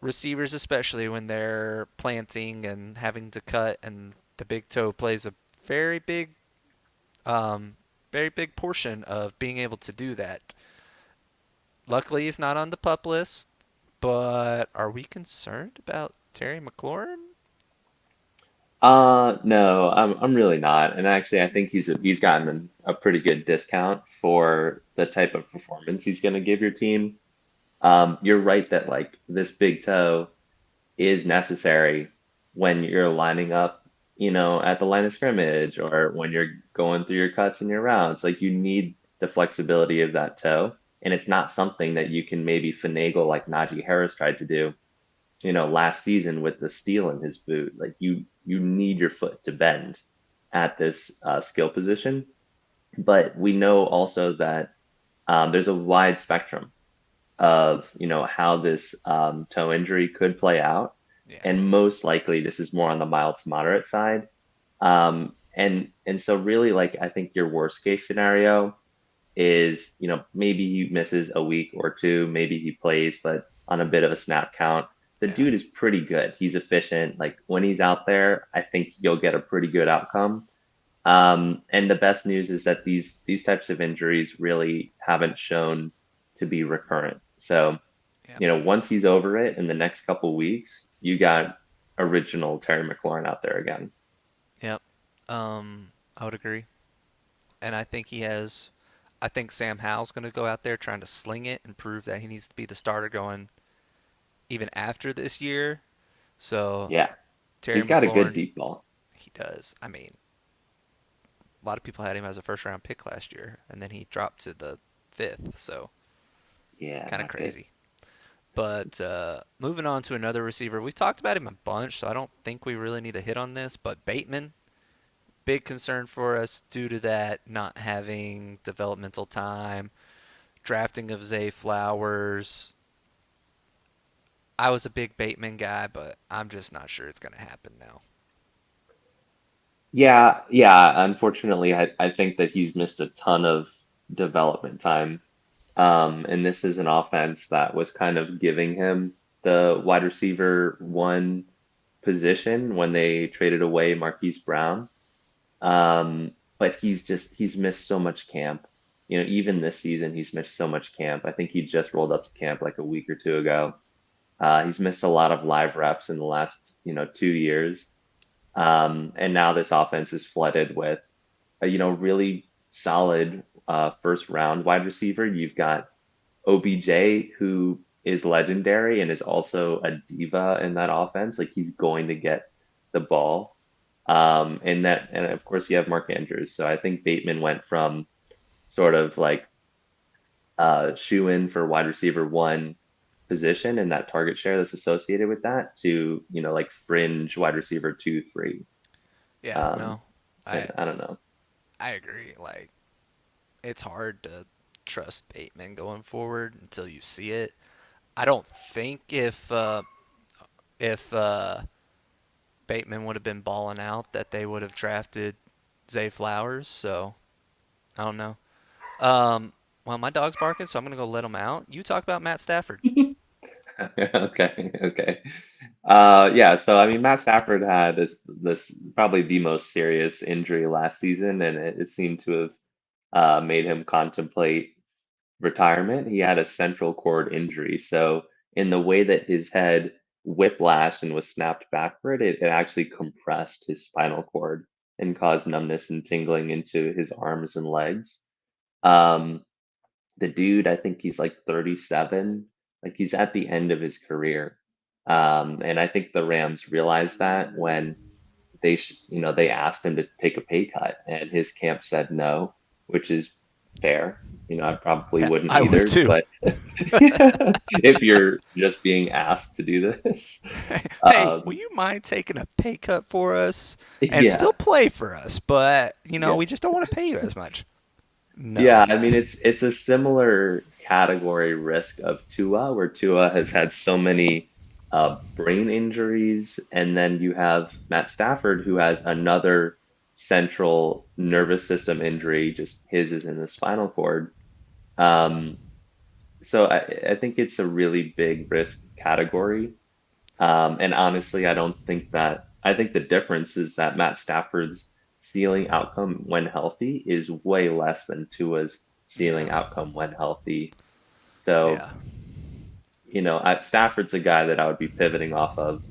receivers, especially when they're planting and having to cut, and the big toe plays a very big, um, very big portion of being able to do that. Luckily, he's not on the pup list, but are we concerned about Terry McLaurin? No, I'm really not. And actually, I think he's gotten a pretty good discount for the type of performance he's going to give your team. You're right that like this big toe is necessary when you're lining up, at the line of scrimmage or when you're going through your cuts and your routes. Like you need the flexibility of that toe, and it's not something that you can maybe finagle like Najee Harris tried to do, last season with the steel in his boot. Like you need your foot to bend at this skill position. But we know also that there's a wide spectrum of how this toe injury could play out, Yeah, and most likely this is more on the mild to moderate side. And so really, like I think your worst case scenario is, maybe he misses a week or two, maybe he plays, but on a bit of a snap count. The yeah, dude is pretty good. He's efficient. Like when he's out there, I think you'll get a pretty good outcome. And the best news is that these types of injuries really haven't shown to be recurrent. So, yeah, once he's over it in the next couple weeks, you got original Terry McLaurin out there again. yep. I would agree, and I think he has. I think Sam Howell's going to go out there trying to sling it and prove that he needs to be the starter going even after this year. So Yeah, Terry he's got a good McLaurin, deep ball. he does. I mean, a lot of people had him as a first round pick last year, and then he dropped to the fifth. So Yeah, kind of not good. crazy. But moving on to another receiver, we've talked about him a bunch, so I don't think we really need to hit on this. But Bateman, big concern for us due to that not having developmental time, drafting of Zay Flowers. I was a big Bateman guy, but I'm just not sure it's going to happen now. Yeah, yeah. Unfortunately, I think that he's missed a ton of development time. And this is an offense that was kind of giving him the wide receiver one position when they traded away Marquise Brown. But he's missed so much camp. Even this season, he's missed so much camp. I think he just rolled up to camp like a week or two ago. He's missed a lot of live reps in the last, 2 years. And now this offense is flooded with really solid first round wide receiver. You've got OBJ, who is legendary and is also a diva in that offense. Like he's going to get the ball. And of course you have Mark Andrews. So I think Bateman went from sort of like shoe in for wide receiver one position and that target share that's associated with that to, like fringe wide receiver two, three. Yeah, Um, no, I and I don't know. I agree. Like it's hard to trust Bateman going forward until you see it. I don't think if Bateman would have been balling out that they would have drafted Zay Flowers. So I don't know. Well, my dog's barking, so I'm gonna go let him out. You talk about Matt Stafford. Okay, okay. Yeah, so I mean, Matt Stafford had this probably the most serious injury last season, and it seemed to have made him contemplate retirement. He had a central cord injury, so in the way that his head whiplashed and was snapped backward, it actually compressed his spinal cord and caused numbness and tingling into his arms and legs. Um, the dude, I think he's like 37, like he's at the end of his career. And I think the Rams realized that when they asked him to take a pay cut, and his camp said no, which is fair. I probably wouldn't I would either, too. but if you're just being asked to do this, Hey, will um, you mind taking a pay cut for us and still yeah, play for us? But, yeah. we just don't want to pay you as much. No. Yeah, I mean it's a similar category risk of Tua, where Tua has had so many brain injuries, and then you have Matt Stafford who has another central nervous system injury, just his is in the spinal cord. Um, so I think it's a really big risk category. And honestly, I think the difference is that Matt Stafford's ceiling outcome when healthy is way less than Tua's Yeah. ceiling outcome when healthy. So, Yeah. Stafford's a guy that I would be pivoting off of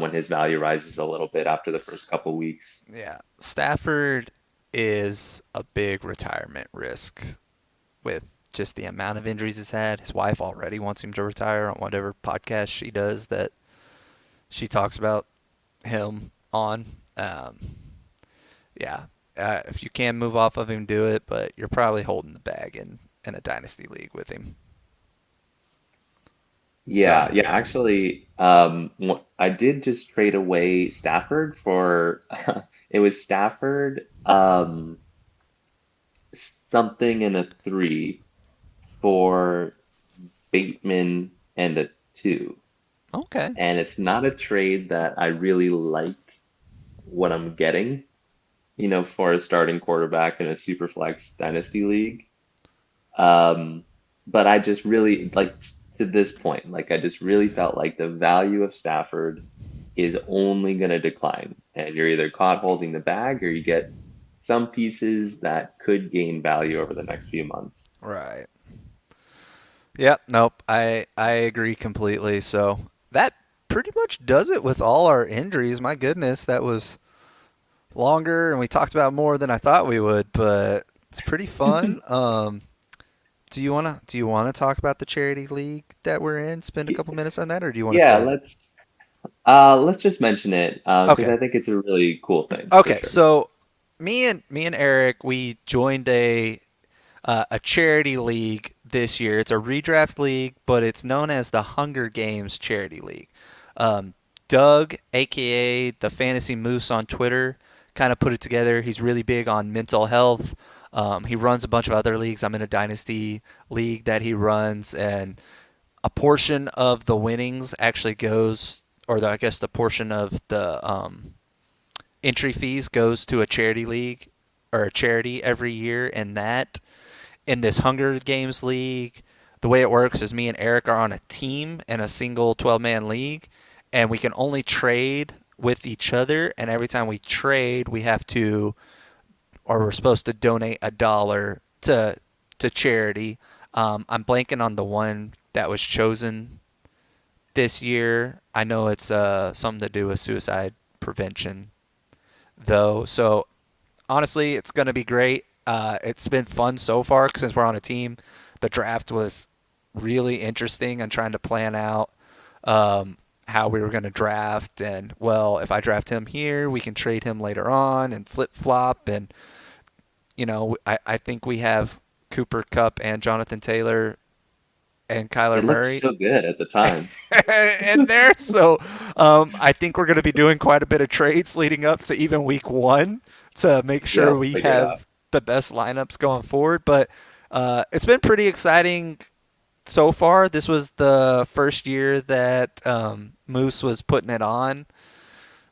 when his value rises a little bit after the S- first couple weeks. Yeah. Stafford is a big retirement risk with just the amount of injuries he's had. His wife already wants him to retire on whatever podcast she does that she talks about him on. Um, yeah, if you can move off of him, do it. But you're probably holding the bag in a dynasty league with him. Yeah, So yeah, actually, I did just trade away Stafford for it was Stafford, something in a three for Bateman and a two. okay, And it's not a trade that I really like what I'm getting, for a starting quarterback in a super flex dynasty league. Um, but I just really like to this point, like I just really felt like the value of Stafford is only going to decline. And you're either caught holding the bag or you get some pieces that could gain value over the next few months. right. Yep. Nope. I agree completely. So that pretty much does it with all our injuries. My goodness, that was longer, and we talked about more than I thought we would, but it's pretty fun. Do you wanna talk about the charity league that we're in? Spend a couple minutes on that, or do you want to Yeah, save it? let's just mention it because Okay. I think it's a really cool thing for Okay. sure. So me and Eric, we joined a charity league this year. It's a redraft league, but it's known as the Hunger Games Charity League. Um, Doug, aka the Fantasy Moose on Twitter, kind of put it together. He's really big on mental health. He runs a bunch of other leagues. I'm in a dynasty league that he runs, and a portion of the winnings actually goes, or I guess the portion of the entry fees goes to a charity league or a charity every year, and that in this Hunger Games league, the way it works is me and Eric are on a team in a single 12-man league, and we can only trade with each other. And every time we trade, we have to, or we're supposed to donate $1 to charity. I'm blanking on the one that was chosen this year. I know it's something to do with suicide prevention, though. So honestly, it's going to be great. It's been fun so far since we're on a team. The draft was really interesting and trying to plan out how we were going to draft. And, well, if I draft him here, we can trade him later on and flip flop. And, I think we have Cooper Cup and Jonathan Taylor and Kyler It looked Murray so good at the time. in there. So I think we're going to be doing quite a bit of trades leading up to even week one to make Yeah, sure we'll we figure it out. have the best lineups going forward. But it's been pretty exciting so far. This was the first year that Moose was putting it on.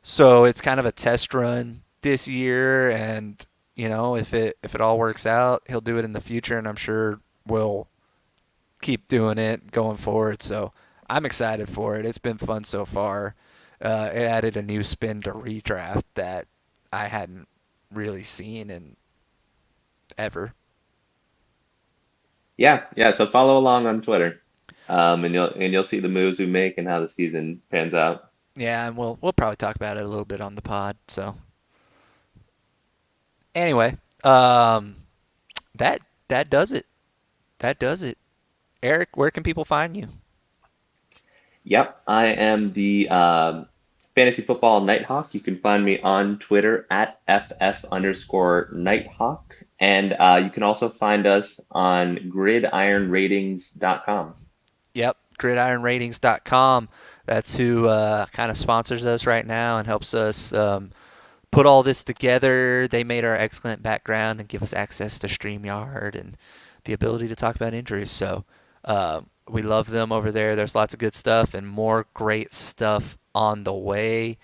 So it's kind of a test run this year. And, if it all works out, he'll do it in the future. And I'm sure we'll keep doing it going forward. So I'm excited for it. It's been fun so far. It added a new spin to redraft that I hadn't really seen in ever. Yeah, yeah. So follow along on Twitter, and you'll see the moves we make and how the season pans out. Yeah, and we'll probably talk about it a little bit on the pod. So anyway, that that does it. That does it. Eric, where can people find you? Yep, I am the fantasy football Nighthawk. You can find me on Twitter at FF underscore Nighthawk. And you can also find us on gridironratings.com. Yep, gridironratings.com. That's who kind of sponsors us right now and helps us put all this together. They made our excellent background and give us access to StreamYard and the ability to talk about injuries. So we love them over there. There's lots of good stuff and more great stuff on the way,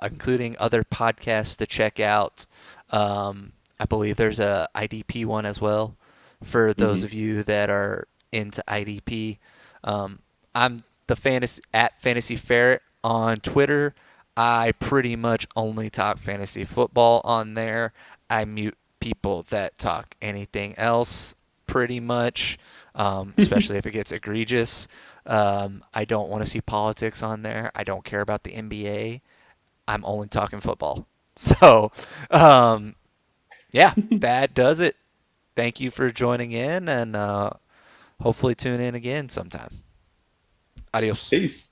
including other podcasts to check out. I believe there's a IDP one as well for those Hmm. of you that are into IDP. Um, I'm the fantasy at Fantasy Ferret on Twitter. I pretty much only talk fantasy football on there. I mute people that talk anything else pretty much, especially if it gets egregious. I don't want to see politics on there. I don't care about the NBA. I'm only talking football. So, um, yeah, that does it. Thank you for joining in and hopefully tune in again sometime. Adios. Peace.